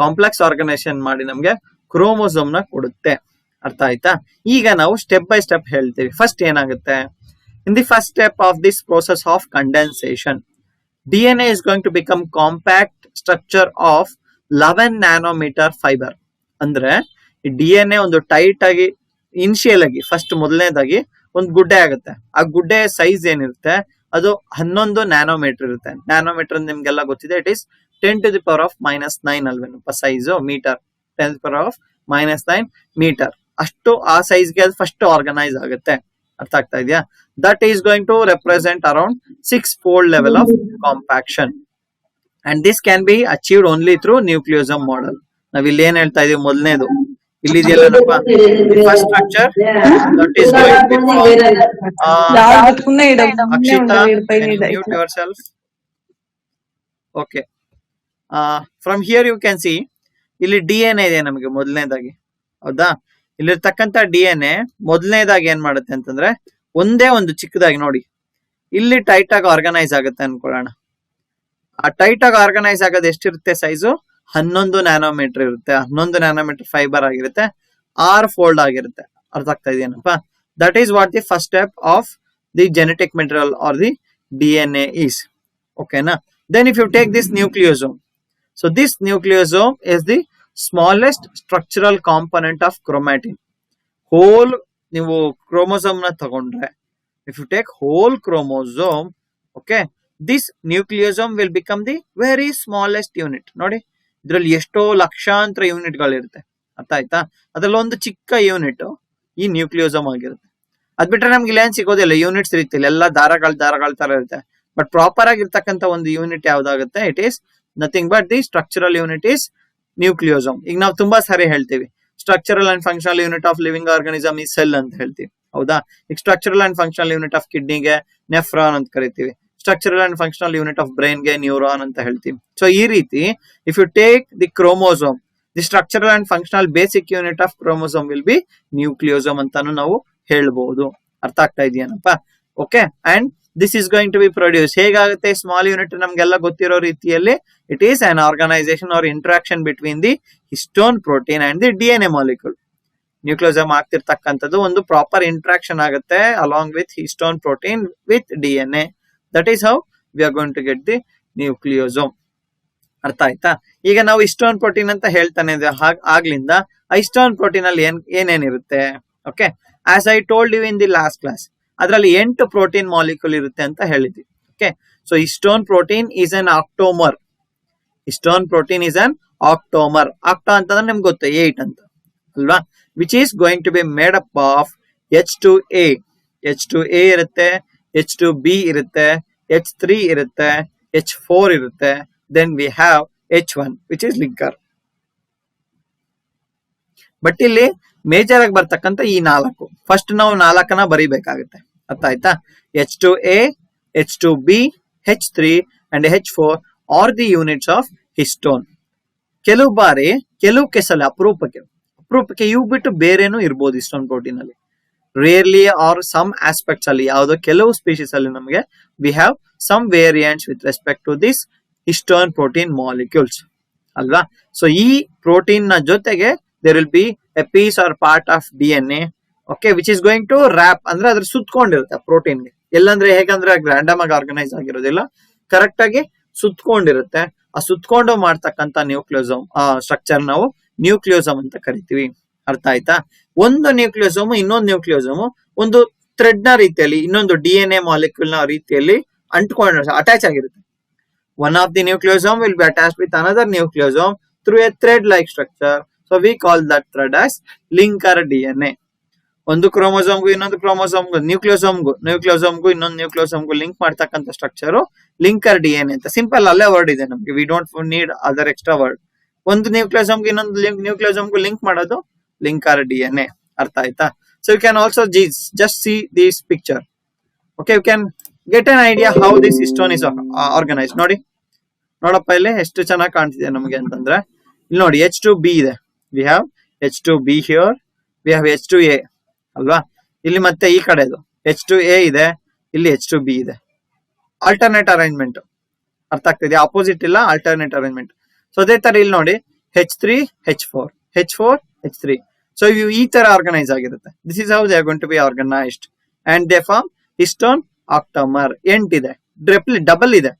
complex organisation ಮಾಡಿ ನಮಗೆ chromosome ನ ಕೊಡುತ್ತೆ. ಅರ್ಥ ಆಯ್ತಾ? ಈಗ ನಾವು step by step ಹೇಳ್ತೀವಿ. ಫಸ್ಟ್ ಏನಾಗುತ್ತೆ? In the first step of this process of condensation, DNA is going to become compact structure of 11 nanometer fiber. ಅಂದ್ರೆ ಈ DNA ಒಂದು ಟೈಟ್ ಆಗಿ ಇನಿಷಿಯಲ್ ಆಗಿ ಫಸ್ಟ್ ಮೊದಲನೇದಾಗಿ ಒಂದು ಗುಡ್ಡೆ ಆಗುತ್ತೆ. ಆ ಗುಡ್ಡೆ ಸೈಜ್ ಏನಿರುತ್ತೆ ಅದು 11 ನ್ಯಾನೋಮೀಟರ್ ಇರುತ್ತೆ. ನ್ಯಾನೋಮೀಟರ್ ನಿಮ್ಗೆಲ್ಲ ಗೊತ್ತಿದೆ. It is 10 to the power of -9 ಅಲ್ವೇನಪ್ಪ size metre. 10 to the power of -9 metre. ಅಷ್ಟು ಆ ಸೈಜ್ಗೆ ಅದು ಫಸ್ಟ್ ಆರ್ಗನೈಸ್ ಆಗುತ್ತೆ. ಅರ್ಥ ಆಗ್ತಾ ಇದೆಯಾ? That is going to represent around 6-fold level of compaction. And this can be achieved only through nucleosome model. ನಾವ್ ಇಲ್ಲಿ ಏನ್ ಹೇಳ್ತಾ ಇದೀವಿ? ಮೊದಲನೇದು ಇಲ್ಲಿ ಇದೆಯಲ್ಲಪ್ಪ, first structure that is going to Akshita, mute yourself. Okay, from here you can see ಇಲ್ಲಿ DNA ಇದೆ ನಮಗೆ ಮೊದಲನೇದಾಗಿ. ಹೌದಾ? ಇಲ್ಲಿರ್ತಕ್ಕಂಥ DNA ಮೊದಲನೇದಾಗಿ ಏನ್ ಮಾಡುತ್ತೆ ಅಂತಂದ್ರೆ, ಒಂದೇ ಒಂದು ಚಿಕ್ಕದಾಗಿ ನೋಡಿ, ಇಲ್ಲಿ ಟೈಟ್ ಆಗಿ ಆರ್ಗನೈಸ್ ಆಗುತ್ತೆ ಅನ್ಕೊಳ್ಳೋಣ. ಆ ಟೈಟ್ ಆಗಿ ಆರ್ಗನೈಸ್ ಆಗೋದು ಎಷ್ಟಿರುತ್ತೆ ಸೈಜು? 11 ನ್ಯಾನೋಮೀಟರ್ ಇರುತ್ತೆ. 11 ನ್ಯಾನೋಮೀಟರ್ ಫೈಬರ್ ಆಗಿರುತ್ತೆ. 6 fold ಆಗಿರುತ್ತೆ. ಅರ್ಥ ಆಗ್ತಾ ಇದೆಯೇನಪ್ಪ? That is what the first step of the genetic material or the DNA is. ಓಕೆನಾ? Then if you take this nucleosome, so this nucleosome is the smallest structural component of chromatin. Whole ನೀವು chromosome ನ ತಗೊಂಡ್ರೆ, if you take whole chromosome, okay, this nucleosome will become the very smallest unit. ನೋಡಿ, ಇದ್ರಲ್ಲಿ ಎಷ್ಟೋ ಲಕ್ಷಾಂತರ unit ಗಳಿರುತ್ತೆ. ಅರ್ಥ ಆಯ್ತಾ? ಅದ್ರಲ್ಲಿ ಒಂದು ಚಿಕ್ಕ ಯೂನಿಟ್ ಈ ನ್ಯೂಕ್ಲಿಯೋಸೋಮ್ ಆಗಿರುತ್ತೆ. ಅದ್ ಬಿಟ್ರೆ ನಮ್ಗೆ ಇಲ್ಲಿ ಏನ್ ಸಿಗೋದಿಲ್ಲ, ಯೂನಿಟ್ಸ್ ರೀತಿಯಲ್ಲಿ ಎಲ್ಲ ದಾರಗಳ ತರ ಇರುತ್ತೆ. ಬಟ್ ಪ್ರಾಪರ್ ಆಗಿರ್ತಕ್ಕಂಥ ಒಂದು ಯೂನಿಟ್ ಯಾವ್ದಾಗುತ್ತೆ? It is nothing but the structural unit is nucleosome. ಈಗ ನಾವು ತುಂಬಾ ಸಾರಿ ಹೇಳ್ತೀವಿ, structural and functional unit of living organism ಈ ಸೆಲ್ ಅಂತ ಹೇಳ್ತೀವಿ. ಹೌದಾ? ಈಗ structural and functional unit of ಕಿಡ್ನಿಗೆ ನೆಫ್ರಾನ್ ಅಂತ ಕರಿತೀವಿ. Structural and functional unit of brain ಗೆ ನ್ಯೂರಾನ್ ಅಂತ ಹೇಳ್ತೀವಿ. ಸೊ ಈ ರೀತಿ if you take the chromosome, the structural and functional basic unit of chromosome will B nucleosome ಅಂತಾನು ನಾವು ಹೇಳ್ಬಹುದು. ಅರ್ಥ ಆಗ್ತಾ ಇದೆಯೇನಪ್ಪ? Okay, and this is going to be produce. ಹೇಗಾಗುತ್ತೆ? ಸ್ಮಾಲ್ ಯೂನಿಟ್ ನಮ್ಗೆಲ್ಲ ಗೊತ್ತಿರೋ ರೀತಿಯಲ್ಲಿ it is an organisation or interaction between the histone protein and the DNA molecule. Nucleosome ಆಗ್ತಿರ್ತಕ್ಕಂಥದ್ದು ಒಂದು ಪ್ರಾಪರ್ ಇಂಟ್ರಾಕ್ಷನ್ ಆಗುತ್ತೆ along with histone protein with DNA. That is how we are going to get the nucleosome. ಅರ್ಥ ಆಯ್ತಾ? ಈಗ ನಾವು histone protein ಅಂತ ಹೇಳ್ತಾನೆ ಆಗ್ಲಿಂದ ಆ ಹಿಸ್ಟೋನ್ ಪ್ರೋಟೀನ್ ಅಲ್ಲಿ ಏನೇನಿರುತ್ತೆ? Okay, as I told you in the last class, ಅದರಲ್ಲಿ 8 ಪ್ರೋಟೀನ್ ಮಾಲಿಕ್ಯೂಲ್ ಇರುತ್ತೆ ಅಂತ ಹೇಳಿದ್ವಿ. Okay, so histone protein is an octamer. Histone protein is an octamer. Octo ಅಂತಂದ್ರೆ ನಿಮ್ಗೆ ಗೊತ್ತು 8 ಅಂತ ಅಲ್ವಾ? Which is going to be made up of H2A. H2A ಇರುತ್ತೆ, H2B ಇರುತ್ತೆ, H3 ಇರುತ್ತೆ, H4 ಇರುತ್ತೆ, then we have H1 which is linker. But ಇಲ್ಲಿ ಮೇಜರ್ ಆಗಿ ಬರ್ತಕ್ಕಂಥ ಈ 4 ಫಸ್ಟ್ ನಾವು 4 ಬರೀಬೇಕಾಗುತ್ತೆ. ಅರ್ಥ ಆಯ್ತಾ? H2A, H2B, H3 and H4 are the units of histone. ಕೆಲವು ಬಾರಿ ಕೆಲವು ಕೇಸಲ್ಲಿ ಅಪರೂಪಕ್ಕೆ ಇವು ಬಿಟ್ಟು ಬೇರೆನೂ ಇರ್ಬೋದು ಹಿಸ್ಟೋನ್ ಪ್ರೋಟೀನ್ ಅಲ್ಲಿ. ರೇರ್ಲಿ ಆರ್ ಸಮ್ ಆಸ್ಪೆಕ್ಟ್ಸ್ ಅಲ್ಲಿ ಯಾವುದೋ ಕೆಲವು ಸ್ಪೀಶೀಸ್ ಅಲ್ಲಿ ನಮಗೆ we have some variants with respect to this histone protein molecules ಅಲ್ವಾ. ಸೊ ಈ ಪ್ರೋಟೀನ್ ನ ಜೊತೆಗೆ there will be a piece or part of DNA, okay, which is going to wrap, ಅಂದ್ರೆ ಅದ್ರ ಸುತ್ಕೊಂಡಿರುತ್ತೆ ಪ್ರೋಟೀನ್ಗೆ. ಎಲ್ಲಂದ್ರೆ ಹೇಗಂದ್ರೆ ರ್ಯಾಂಡಮ್ ಆಗಿ ಆರ್ಗನೈಸ್ ಆಗಿರೋದಿಲ್ಲ, ಕರೆಕ್ಟ್ ಆಗಿ ಸುತ್ಕೊಂಡಿರುತ್ತೆ. ಆ ಸುತ್ಕೊಂಡು ಮಾಡ್ತಕ್ಕಂಥ ನ್ಯೂಕ್ಲಿಯೋಸೋಮ್ ಸ್ಟ್ರಕ್ಚರ್ ನಾವು ನ್ಯೂಕ್ಲಿಯೋಸೋಮ್ ಅಂತ ಕರಿತೀವಿ. ಅರ್ಥ ಆಯ್ತಾ? ಒಂದು ನ್ಯೂಕ್ಲಿಯೋಸೋಮ್ ಇನ್ನೊಂದು ನ್ಯೂಕ್ಲಿಯೋಸೋಮ್ ಒಂದು ಥ್ರೆಡ್ ನ ರೀತಿಯಲ್ಲಿ ಇನ್ನೊಂದು DNA ಮಾಲಿಕ್ಯೂಲ್ ನ ರೀತಿಯಲ್ಲಿ ಅಂಟ್ಕೊಂಡು ಅಟ್ಯಾಚ್ ಆಗಿರುತ್ತೆ. One of the nucleosome will be attached with another nucleosome through a thread like structure. So we call that thread as linker DNA. ಒಂದು ಕ್ರೋಮೋಸೋಮ್ಗೂ ಇನ್ನೊಂದು ಕ್ರೋಮೋಸೋಮ್ಗೂ ನ್ಯೂಕ್ಲಿಯೋಸೋಮ್ಗೂ ಇನ್ನೊಂದು ನ್ಯೂಕ್ಲಿಯೋಸೋಮ್ಗೂ ಲಿಂಕ್ ಮಾಡ್ತಕ್ಕಂಥ ಸ್ಟ್ರಕ್ಚರ್ ಲಿಂಕರ್ DNA ಅಂತ. ಸಿಂಪಲ್ ಅಲ್ಲೇ ವರ್ಡ್ ಇದೆ ನಮಗೆ, we don't need other extra word. ಒಂದು ನ್ಯೂಕ್ಲಿಯೋಸೋಮ್ಗೆ ಇನ್ನೊಂದು ನ್ಯೂಕ್ಲಿಯೋಸೋಮ್ಗೂ ಲಿಂಕ್ ಮಾಡೋದು ಲಿಂಕರ್ DNA. ಅರ್ಥ ಆಯ್ತಾ? So you can also just see this picture. Okay, you can get an idea how this histone is organise. ನೋಡಪ್ಪ ಇಲ್ಲಿ ಎಷ್ಟು ಚೆನ್ನಾಗಿ ಕಾಣ್ತಿದೆ ನಮಗೆ ಅಂತಂದ್ರೆ, ಇಲ್ಲಿ ನೋಡಿ H2B ಇದೆ, we have H2B here, we have H2A ಅಲ್ವಾ. ಇಲ್ಲಿ ಮತ್ತೆ ಈ ಕಡೆದು H2A ಇದೆ, ಇಲ್ಲಿ H2B ಇದೆ. ಆಲ್ಟರ್ನೇಟ್ ಅರೇಂಜ್ಮೆಂಟ್, ಅರ್ಥ ಆಗ್ತಿದೆ? ಆಪೋಸಿಟ್ ಇಲ್ಲ, ಆಲ್ಟರ್ನೇಟ್ ಅರೇಂಜ್ಮೆಂಟ್. ಸೊ ಅದೇ ತರ ಇಲ್ಲಿ ನೋಡಿ H3, H4, H4, H3. So ಇವು ಈ ತರ ಆರ್ಗನೈಸ್ ಆಗಿರುತ್ತೆ. This is how they are going to be organised and they form histone octamer. 8 ಇದೆ, ಡಬಲ್ ಇದೆ.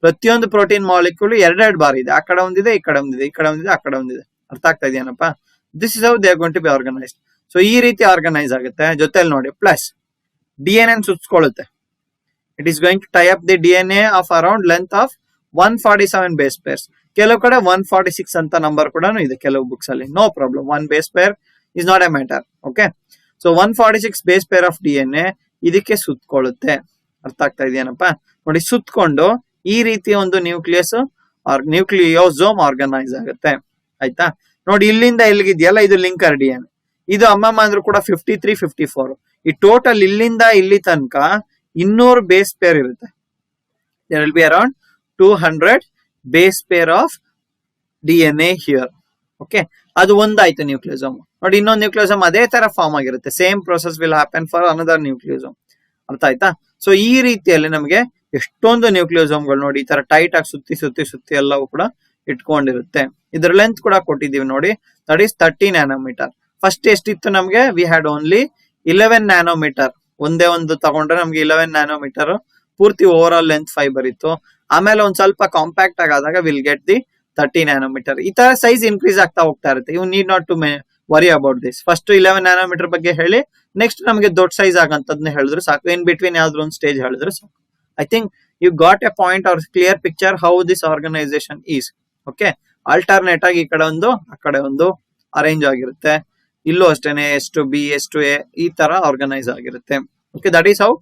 ಪ್ರತಿಯೊಂದು ಪ್ರೋಟೀನ್ ಮಾಲಿಕ್ಯೂಲ್ 2 ಬಾರಿ ಇದೆ. ಆ ಕಡೆ ಒಂದಿದೆ, ಈ ಕಡೆ ಒಂದಿದೆ, ಈ ಕಡೆ ಒಂದಿದೆ, ಆ ಕಡೆ ಒಂದಿದೆ. ಅರ್ಥ ಆಗ್ತಾ ಇದೆಯೇನಪ್ಪ? This is how they are going to be organised. So ಈ ರೀತಿ ಆರ್ಗನೈಸ್ ಆಗುತ್ತೆ. ಜೊತೆಲಿ ನೋಡಿ ಪ್ಲಸ್ DNA ಸುತ್ಕೊಳ್ಳುತ್ತೆ. It is going to tie up the DNA of around length of 147 base pairs. ಕೆಲವು ಕಡೆ 146 ಅಂತ ನಂಬರ್ ಕೂಡ ಇದೆ ಕೆಲವು ಬುಕ್ಸ್ ಅಲ್ಲಿ. No problem, 1 base pair is not a matter. Okay, so 146 base pair of DNA ಇದಕ್ಕೆ ಸುತ್ಕೊಳ್ಳುತ್ತೆ. ಅರ್ಥ ಆಗ್ತಾ ಇದೆಯೇನಪ್ಪ? ನೋಡಿ, ಸುತ್ಕೊಂಡು ಈ ರೀತಿ ಒಂದು ನ್ಯೂಕ್ಲಿಯೋಸೋಮ್ ಆರ್ಗನೈಸ್ ಆಗುತ್ತೆ. ಆಯ್ತಾ? ನೋಡಿ, ಇಲ್ಲಿಂದ ಎಲ್ಲಿಗಿದೆಯಲ್ಲ ಇದು ಲಿಂಕರ್ DNA. ಇದು ಅಮ್ಮಮ್ಮ ಅಂದ್ರೂ ಕೂಡ 53, 54. ಈ ಟೋಟಲ್ ಇಲ್ಲಿಂದ ಇಲ್ಲಿ ತನಕ 200 ಬೇಸ್ ಪೇರ್ ಇರುತ್ತೆ. There will be around 200 base pair of DNA here. Okay, ಅದು ಒಂದಾಯ್ತು ನ್ಯೂಕ್ಲಿಯೋಸೋಮ್. ನೋಡಿ, ಇನ್ನೊಂದು ನ್ಯೂಕ್ಲಿಯೋಸೋಮ್ ಅದೇ ತರ ಫಾರ್ಮ್ ಆಗಿರುತ್ತೆ. Same process will happen for another nucleosome. ಅರ್ಥ ಆಯ್ತಾ? ಸೊ ಈ ರೀತಿಯಲ್ಲಿ ನಮಗೆ ಎಷ್ಟೊಂದು ನ್ಯೂಕ್ಲಿಯೋಸೋಮ್ಗಳು ನೋಡಿ ಈ ತರ ಟೈಟ್ ಆಗಿ ಸುತ್ತಿ ಎಲ್ಲವೂ ಕೂಡ ಇಟ್ಕೊಂಡಿರುತ್ತೆ. ಇದ್ರ ಲೆಂತ್ ಕೂಡ ಕೊಟ್ಟಿದ್ದೀವಿ ನೋಡಿ, ದಟ್ ಈಸ್ 30 ನ್ಯಾನೋಮೀಟರ್. ಫಸ್ಟ್ ಎಷ್ಟಿತ್ತು ನಮಗೆ? We had only 11 nanometre. ಒಂದೇ ಒಂದು ತಗೊಂಡ್ರೆ ನಮ್ಗೆ 11 ನ್ಯಾನೋಮೀಟರ್ ಪೂರ್ತಿ ಓವರ್ ಆಲ್ ಲೆಂತ್ ಫೈಬರ್ ಇತ್ತು. ಆಮೇಲೆ ಒಂದ್ ಸ್ವಲ್ಪ ಕಾಂಪ್ಯಾಕ್ಟ್ ಆದಾಗ ವಿಲ್ ಗೆಟ್ ದಿ 30 ನ್ಯಾನೋಮೀಟರ್. ಈ ತರ ಸೈಜ್ ಇನ್ಕ್ರೀಸ್ ಆಗ್ತಾ ಹೋಗ್ತಾ ಇರುತ್ತೆ. You need not to worry about this. First 11 nanometre ಬಗ್ಗೆ ಹೇಳಿ, ನೆಕ್ಸ್ಟ್ ನಮಗೆ ದೊಡ್ಡ ಸೈಜ್ ಆಗಂತದ್ನ ಹೇಳಿದ್ರು ಸಾಕು. ಇನ್ ಬಿಟ್ವೀನ್ ಯಾವ್ದಾದ್ರು ಒಂದು ಸ್ಟೇಜ್ ಹೇಳಿದ್ರು ಸಾಕು. I think you got a point or clear picture how this organisation is. Okay, alternate ಆಗಿ ಈ ಕಡೆ ಒಂದು ಆ ಕಡೆ ಒಂದು ಅರೇಂಜ್ ಆಗಿರುತ್ತೆ. ಇಲ್ಲೂ ಅಷ್ಟೇನೆ H2B, H2A ಈ ತರ ಆರ್ಗನೈಸ್ ಆಗಿರುತ್ತೆ. Okay, that is how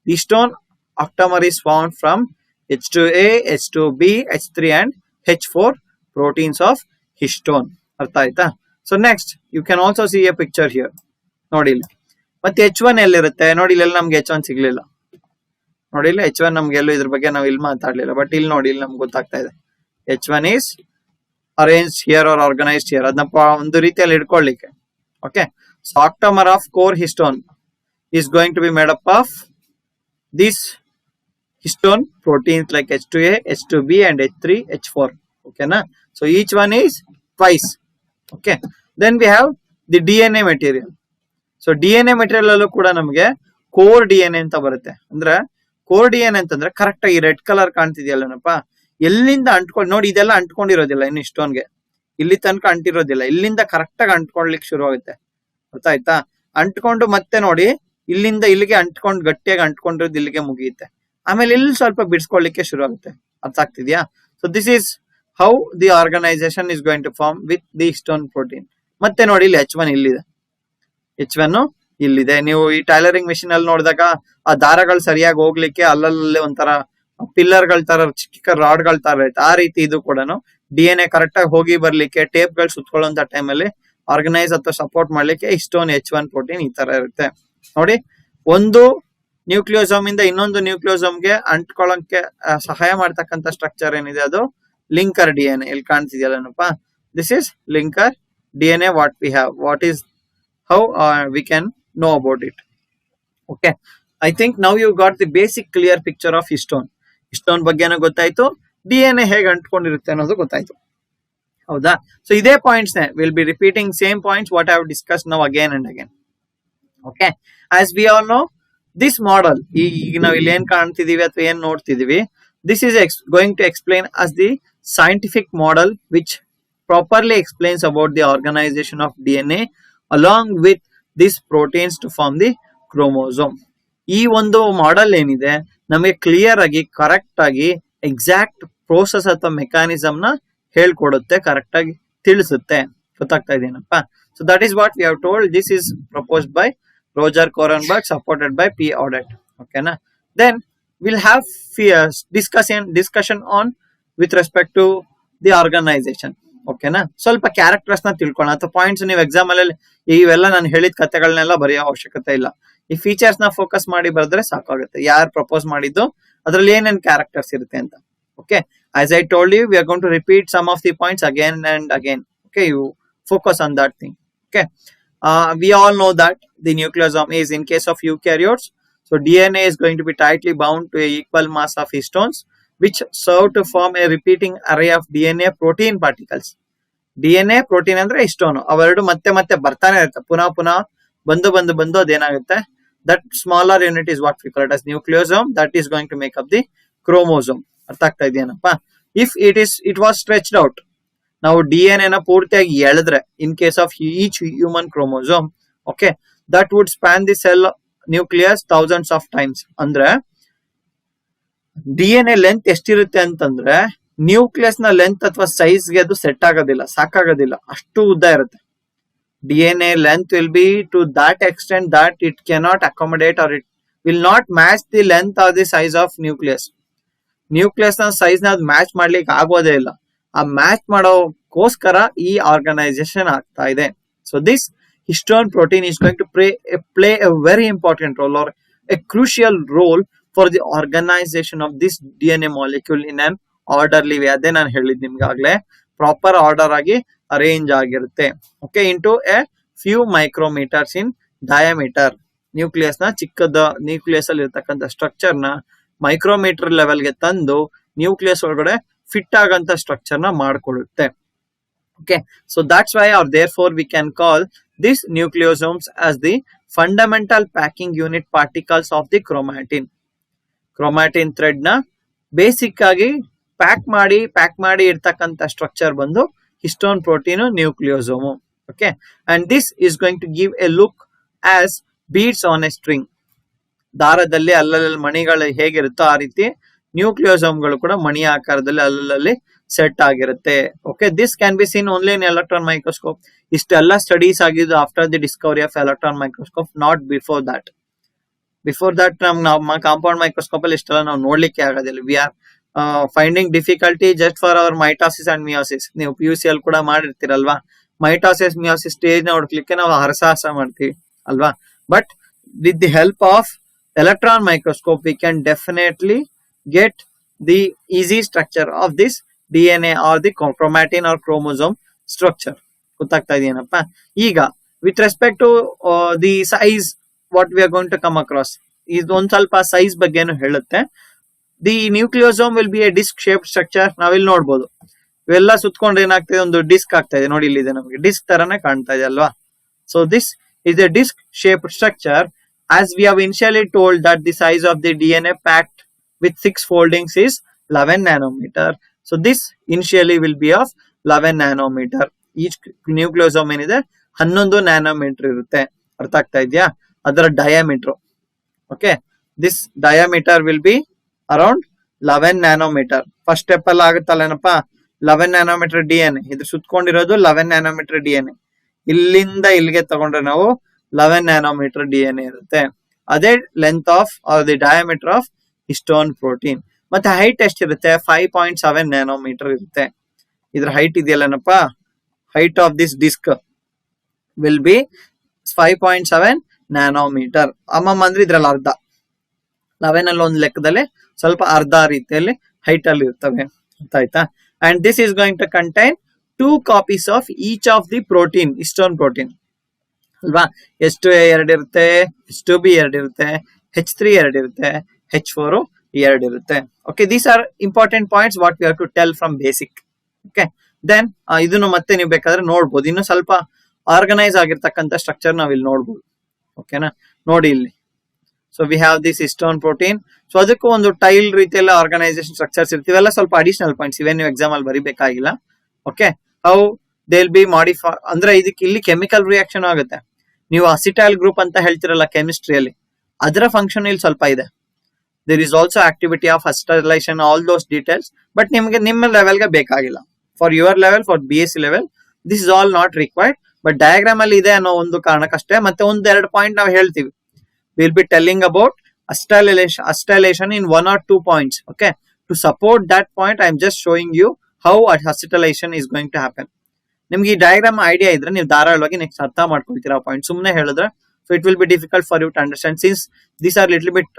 the histone ಆಕ್ಟಮರ್ is found from H2A, H2B, H3 and H4 proteins of histone. ಅರ್ಥ ಆಯ್ತಾ? So next you can also see a picture here. ನೋಡಿ ಇಲ್ಲಿ ಮತ್ತೆ H1 ಎಲ್ಲಿರುತ್ತೆ? ನೋಡಿ, ಇಲ್ಲೆಲ್ಲ ನಮ್ಗೆ H1 ಸಿಗ್ಲಿಲ್ಲ. ನೋಡಿ, ಇಲ್ಲಿ H1 ನಮ್ಗೆ ಎಲ್ಲೂ ಇದ್ರ ಬಗ್ಗೆ ನಾವು ಇಲ್ಲಿ ಮಾತಾಡ್ಲಿಲ್ಲ. ಬಟ್ ಇಲ್ಲಿ ನೋಡಿ, ಇಲ್ಲಿ ನಮ್ಗೆ ಗೊತ್ತಾಗ್ತಾ ಇದೆ H1 is arranged here or organized here. ಅದನ್ನ ಒಂದು ರೀತಿಯಲ್ಲಿ ಇಟ್ಕೊಳ್ಳಿಕ್ಕೆ. Okay, so octamer of core histone is going to be made up of these histone proteins like H2A, H2B and H3, H4. Okay na? So each one is twice. Okay, then we have the DNA material. So DNA material ಅಲ್ಲೂ ಕೂಡ ನಮಗೆ core DNA ಅಂತ ಬರುತ್ತೆ. ಅಂದ್ರೆ core DNA ಅಂತಂದ್ರೆ correct ಆಗಿ red colour ಕಾಣ್ತಿದ್ಯಲ್ಲನಪ್ಪ, ಎಲ್ಲಿಂದ ಅಂಟ್ಕೊಂಡು ನೋಡಿ, ಇದೆಲ್ಲ ಅಂಟ್ಕೊಂಡಿರೋದಿಲ್ಲ ಇನ್ನು ಇಷ್ಟೊನ್ಗೆ, ಇಲ್ಲಿ ತನಕ ಅಂಟಿರೋದಿಲ್ಲ. ಇಲ್ಲಿಂದ ಕರೆಕ್ಟ್ ಆಗಿ ಅಂಟ್ಕೊಳ್ಲಿಕ್ಕೆ ಶುರು ಆಗುತ್ತೆ. ಅರ್ಥ ಆಯ್ತಾ? ಅಂಟ್ಕೊಂಡು ಮತ್ತೆ ನೋಡಿ ಇಲ್ಲಿಂದ ಇಲ್ಲಿಗೆ ಅಂಟ್ಕೊಂಡು ಗಟ್ಟಿಯಾಗಿ ಅಂಟ್ಕೊಂಡಿರೋದು ಇಲ್ಲಿಗೆ ಮುಗಿಯುತ್ತೆ. ಆಮೇಲೆ ಇಲ್ಲಿ ಸ್ವಲ್ಪ ಬಿಡಿಸ್ಕೊಳ್ಳಿಕ್ಕೆ ಶುರು ಆಗುತ್ತೆ. ಅರ್ಥ ಆಗ್ತಿದ್ಯಾ? So this is how the organisation is going to form with the histone protein. ಮತ್ತೆ ನೋಡಿ, ಇಲ್ಲಿ H1 ಇಲ್ಲಿದೆ, H1 ಇಲ್ಲಿದೆ. ನೀವು ಈ ಟೈಲರಿಂಗ್ ಮಿಷಿನ್ ಅಲ್ಲಿ ನೋಡಿದಾಗ ಆ ದಾರಗಳು ಸರಿಯಾಗಿ ಹೋಗ್ಲಿಕ್ಕೆ ಅಲ್ಲಲ್ಲಿ ಒಂಥರ ಪಿಲ್ಲರ್ ಗಳ ತರ ಚಿಕ್ಕ ರಾಡ್ ಗಳ ತರ ಇರುತ್ತೆ. ಆ ರೀತಿ ಇದು ಕೂಡ DNA ಕರೆಕ್ಟ್ ಆಗಿ ಹೋಗಿ ಬರ್ಲಿಕ್ಕೆ ಟೇಪ್ ಗಳು ಸುತ್ಕೊಳ್ಳುವಂತ ಟೈಮಲ್ಲಿ ಆರ್ಗನೈಸ್ ಅಥವಾ ಸಪೋರ್ಟ್ ಮಾಡ್ಲಿಕ್ಕೆ ಹಿಸ್ಟೋನ್ H1 ಪ್ರೋಟೀನ್ ಈ ತರ ಇರುತ್ತೆ ನೋಡಿ. ಒಂದು ನ್ಯೂಕ್ಲಿಯೋಸೋಮ್ ಇಂದ ಇನ್ನೊಂದು ನ್ಯೂಕ್ಲಿಯೋಸೋಮ್ ಗೆ ಅಂಟ್ಕೊಳ್ಳೋಕೆ ಸಹಾಯ ಮಾಡ್ತಕ್ಕಂಥ ಸ್ಟ್ರಕ್ಚರ್ ಏನಿದೆ ಅದು ಲಿಂಕರ್ DNA. ಇಲ್ಲಿ ಕಾಣ್ತಿದ್ಯಲ್ಲನಪ್ಪ, this is linker DNA. What we have, what is how we can know about it. Okay, I think now you got the basic clear picture of histone. Histone ಬಗ್ಗೆನೂ ಗೊತ್ತಾಯ್ತು, DNA ಹೇಗೆ ಅಂಟ್ಕೊಂಡಿರುತ್ತೆ ಅನ್ನೋದು ಗೊತ್ತಾಯ್ತು, ಹೌದಾ? So ಇದೇ points ನೇ will be repeating same points what I have discuss now again and again. Okay, as we all know this model, ಈಗ ನಾವು ಇಲ್ಲಿ ಏನ್ ಕಾಣ್ತಿದೀವಿ ಅಥವಾ ಏನ್ ನೋಡ್ತಿದೀವಿ, this is going to explain as the scientific model which properly explains about the organization of DNA along with these proteins to form the chromosome. ಈ ಒಂದು ಮಾಡೆಲ್ ಏನಿದೆ ನಮಗೆ ಕ್ಲಿಯರ್ ಆಗಿ ಕರೆಕ್ಟ್ ಆಗಿ ಎಕ್ಸಾಕ್ಟ್ ಪ್ರೋಸೆಸ್ ಅಥವಾ ಮೆಕ್ಯಾನಿಸಮ್ ನ ಹೇಳ್ಕೊಡುತ್ತೆ, correct ಆಗಿ ತಿಳಿಸುತ್ತೆ. ಗೊತ್ತಾಗ್ತಾ ಇದೆಯೇನಪ್ಪ? So that is what we have told. This is proposed by Roger Kornberg, supported by P. Audet. ಓಕೆನಾ? Then will have discussion on with respect to the organisation. ಓಕೆನಾ? ಸ್ವಲ್ಪ characters ನ ತಿಳ್ಕೊಳ್ಳೋಣ, ಅಥವಾ ಪಾಯಿಂಟ್ಸ್ ನೀವು ಎಕ್ಸಾಮ್ ಅಲ್ಲಿ ಇವೆಲ್ಲ ನಾನು ಹೇಳಿದ ಕಥೆಗಳನ್ನೆಲ್ಲ ಬರೆಯೋ ಅವಶ್ಯಕತೆ ಇಲ್ಲ. ಈ ಫೀಚರ್ಸ್ ನ ಫೋಕಸ್ ಮಾಡಿ ಬರೆದ್ರೆ ಸಾಕಾಗುತ್ತೆ, ಯಾರು ಪ್ರಪೋಸ್ ಮಾಡಿದ್ದು, ಅದರಲ್ಲಿ ಏನೇನ್ ಕ್ಯಾರೆಕ್ಟರ್ಸ್ ಇರುತ್ತೆ ಅಂತ. Okay, as I told you, we are going to repeat some of the points again and again. Okay, you focus on that thing. Okay, we all know that the nucleosome is, in case of eukaryotes, so DNA is going to be tightly bound to a equal mass of histones which serve to form a repeating array of DNA protein particles. DNA protein ಅಂದ್ರೆ histone, ಅವೆರಡು ಮತ್ತೆ ಮತ್ತೆ ಬರ್ತಾನೆ ಇರುತ್ತೆ, ಪುನಃ ಪುನಃ ಬಂದು ಅದೇನಾಗುತ್ತೆ, that smaller unit is what we call it as nucleosome, that is going to make up the chromosome. ಅರ್ಥ ಆಗ್ತಾ ಇದೆಯೇನಪ್ಪ? If it was stretched out, ನಾವು DNA ನ ಪೂರ್ತಿಯಾಗಿ ಎಳೆದ್ರೆ, in case of each human chromosome, okay, that would span the cell nucleus thousands of times. ಅಂದ್ರೆ DNA length ಎಷ್ಟಿರುತ್ತೆ ಅಂತಂದ್ರೆ ನ್ಯೂಕ್ಲಿಯಸ್ ನ ಲೆಂತ್ ಅಥವಾ ಸೈಜ್ ಗೆ ಅದು ಸೆಟ್ ಆಗೋದಿಲ್ಲ, ಸಾಕಾಗೋದಿಲ್ಲ, ಅಷ್ಟು ಉದ್ದ ಇರುತ್ತೆ. DNA length will be to that extent that it cannot accommodate or it will not match the length or the size of nucleus. Nucleus ನ ಸೈಜ್ ನ ಮ್ಯಾಚ್ ಮಾಡ್ಲಿಕ್ಕೆ ಆಗೋದೇ ಇಲ್ಲ. ಆ ಮ್ಯಾಚ್ ಮಾಡೋಕ್ಕೋಸ್ಕರ ಈ ಆರ್ಗನೈಸೇಷನ್ ಆಗ್ತಾ ಇದೆ. So this histone protein is going to play a very important role or a crucial role for the organization of this DNA molecule in an orderly way. ಅದೇ ನಾನು ಹೇಳಿದ್ ನಿಮ್ಗಾಗ್ಲೇ, ಪ್ರಾಪರ್ ಆರ್ಡರ್ ಆಗಿ arrange ಆಗಿರುತ್ತೆ. Okay, into a few micrometres in diameter. Nucleus ನ ಚಿಕ್ಕದ nucleus ಅಲ್ಲಿ ಇರ್ತಕ್ಕಂಥ ಸ್ಟ್ರಕ್ಚರ್ ನ ಮೈಕ್ರೋಮೀಟರ್ ಲೆವೆಲ್ ಗೆ ತಂದು ನ್ಯೂಕ್ಲಿಯಸ್ ಒಳಗಡೆ ಫಿಟ್ ಆಗಂತ ಸ್ಟ್ರಕ್ಚರ್ ನ ಮಾಡ್ಕೊಳ್ಳುತ್ತೆ. Okay, so that's why are therefore we can call this nucleosomes as the fundamental packing unit particles of the chromatin. Chromatin thread ನ ಬೇಸಿಕ್ ಆಗಿ ಪ್ಯಾಕ್ ಮಾಡಿ ಇರ್ತಕ್ಕಂಥ ಸ್ಟ್ರಕ್ಚರ್ ಬಂದು histone protein nucleosome. Okay, and this is going to give a look as beads on a string. ದಾರದಲ್ಲಿ ಅಲ್ಲಲ್ಲಿ ಮಣಿಗಳು ಹೇಗಿರುತ್ತೋ ಆ ರೀತಿ ನ್ಯೂಕ್ಲಿಯೋಸೋಮ್ಗಳು ಕೂಡ ಮಣಿ ಆಕಾರದಲ್ಲಿ ಅಲ್ಲಲ್ಲಿ ಸೆಟ್ ಆಗಿರುತ್ತೆ. Okay, this can be seen only in electron microscope. ಇಷ್ಟೆಲ್ಲ ಸ್ಟಡೀಸ್ ಆಗಿದ್ದು after the Discovery of electron microscope, not before that. ನಮ್ಮ ಕಾಂಪೌಂಡ್ ಮೈಕ್ರೋಸ್ಕೋಪ್ ಅಲ್ಲಿ ಇಷ್ಟೆಲ್ಲ ನಾವು ನೋಡ್ಲಿಕ್ಕೆ ಆಗೋದಿಲ್ಲ. We are finding difficulty just for our mitosis and meiosis. ನೀವು PUC ಅಲ್ಲಿ ಕೂಡ ಮಾಡಿರ್ತೀರಲ್ವಾ, ಮೈಟಾಸಿಸ್ ಮಿಯೋಸಿಸ್ ಸ್ಟೇಜ್ ನ ಹುಡುಕ್ಲಿಕ್ಕೆ ನಾವು ಹರಸಾಹಸ ಮಾಡ್ತೀವಿ ಅಲ್ವಾ. But with the help of electron microscope we can definitely get the easy structure of this DNA or the chromatin or chromosome structure. ಗೊತ್ತಾಗ್ತಾ ಇದೆಯೇನಪ್ಪ? ಈಗ with respect to the size what we are going to come across, ಇದೊಂದ್ ಸ್ವಲ್ಪ size ಬಗ್ಗೆನು ಹೇಳುತ್ತೆ. The nucleosome will be a disc shape structure. ನಾವಿಲ್ಲಿ ನೋಡ್ಬೋದು, ಇವೆಲ್ಲ ಸುತ್ಕೊಂಡ್ರೆ ಏನಾಗ್ತದೆ, ಒಂದು ಡಿಸ್ಕ್ ಆಗ್ತಾ ಇದೆ ನೋಡಿ, ಇಲ್ಲಿದೆ ನಮಗೆ ಡಿಸ್ಕ್ ತರಾನೇ ಕಾಣ್ತಾ ಇದೆ ಅಲ್ವಾ. So this is a disc shape structure. As we have initially told that the size of the DNA packed with 6 foldings is 11 nanometer. So this initially will be of 11 nanometer. Each nucleosome ಏನಿದೆ 11 nanometer ಇರುತ್ತೆ. ಅರ್ಥ ಆಗ್ತಾ ಇದೆಯಾ? ಅದರ diameter. Okay, this diameter will be around 11 nanometer. First step ಅಲ್ಲಿ ಆಗುತ್ತಲ್ಲೇನಪ್ಪ, 11 nanometer DNA. ಇದು ಸುತ್ಕೊಂಡಿರೋದು 11 nanometer DNA. ಇಲ್ಲಿಂದ ಇಲ್ಲಿಗೆ ತಗೊಂಡ್ರೆ ನಾವು 11 ನ್ಯಾನೋಮೀಟರ್ DNA ಇರುತ್ತೆ. ಅದೇ length of the diameter of histone protein. ಮತ್ತೆ ಹೈಟ್ ಎಷ್ಟಿರುತ್ತೆ? 5.7 ನ್ಯಾನೋಮೀಟರ್ ಇರುತ್ತೆ. ಇದ್ರ ಹೈಟ್ ಇದೆಯಲ್ಲನಪ್ಪ, height of this disc will be 5.7 nanometre. ಅಂದ್ರೆ ಇದ್ರಲ್ಲಿ ಅರ್ಧ, 11 ಅಲ್ಲಿ ಒಂದು ಲೆಕ್ಕದಲ್ಲಿ ಸ್ವಲ್ಪ ಅರ್ಧ ರೀತಿಯಲ್ಲಿ ಹೈಟ್ ಅಲ್ಲಿ ಇರ್ತವೆ, ಆಯ್ತಾ. And this is going to contain 2 copies of each of the protein, histone protein ಅಲ್ವಾ. H2A 2 ಇರುತ್ತೆ, H2B 2 ಇರುತ್ತೆ, H3 2 ಇರುತ್ತೆ, H4 2 ಇರುತ್ತೆ. Okay, these are important points what we have to tell from basic. Okay, then ಇದನ್ನು ಮತ್ತೆ ನೀವು ಬೇಕಾದ್ರೆ ನೋಡ್ಬೋದು. ಇನ್ನು ಸ್ವಲ್ಪ ಆರ್ಗನೈಸ್ ಆಗಿರ್ತಕ್ಕಂಥ ಸ್ಟ್ರಕ್ಚರ್ ನಾವ್ ಇಲ್ಲಿ ನೋಡ್ಬೋದು. ಓಕೆನಾ, ನೋಡಿ ಇಲ್ಲಿ. So we have this histone protein. So ಅದಕ್ಕೂ ಒಂದು ಟೈಲ್ ರೀತಿಯಲ್ಲ ಆರ್ಗನೈಸೇಷನ್ ಸ್ಟ್ರಕ್ಚರ್ಸ್ ಇರ್ತೀವೆಲ್ಲ, ಸ್ವಲ್ಪ ಅಡಿಷನಲ್ ಪಾಯಿಂಟ್ಸ್ ಇವೆ, ನೀವು ಎಕ್ಸಾಮ್ ಅಲ್ಲಿ ಬರಿಬೇಕಾಗಿಲ್ಲ. Okay, how they will be modify ಅಂದ್ರೆ ಇದಕ್ಕೆ ಇಲ್ಲಿ ಕೆಮಿಕಲ್ ರಿಯಾಕ್ಷನ್ ಆಗುತ್ತೆ. ನೀವು ಅಸಿಟೈಲ್ ಗ್ರೂಪ್ ಅಂತ ಹೇಳ್ತಿರಲ್ಲ ಕೆಮಿಸ್ಟ್ರಿಯಲ್ಲಿ, ಅದರ ಫಂಕ್ಷನ್ ಇಲ್ಲಿ ಸ್ವಲ್ಪ ಇದೆ. There is also activity of acetylation, all those details. But ನಿಮ್ಗೆ ನಿಮ್ಮ ಲೆವೆಲ್ಗೆ ಬೇಕಾಗಿಲ್ಲ. For your level, for BSc level, this is all not required. But diagram ಅಲ್ಲಿ ಇದೆ ಅನ್ನೋ ಒಂದು ಕಾರಣಕ್ಕಷ್ಟೇ. ಮತ್ತೆ ಒಂದೆರಡು ಪಾಯಿಂಟ್ ನಾವು ಹೇಳ್ತೀವಿ. Will be telling about acetylation in 1 or 2 points. Okay, to support that point I am just showing you how acetylation is going to happen. ನಿಮ್ಗೆ ಈ ಡಯಾಗ್ರಾಮ್ ಐಡಿಯಾ ಇದ್ರೆ ನೀವು ಧಾರಾಳವಾಗಿ ನೆಕ್ಸ್ಟ್ ಅರ್ಥ ಮಾಡ್ಕೊಳ್ತೀರಾ ಪಾಯಿಂಟ್. ಸುಮ್ಮನೆ ಹೇಳಿದ್ರೆ so it will be difficult for you to understand, since these are little bit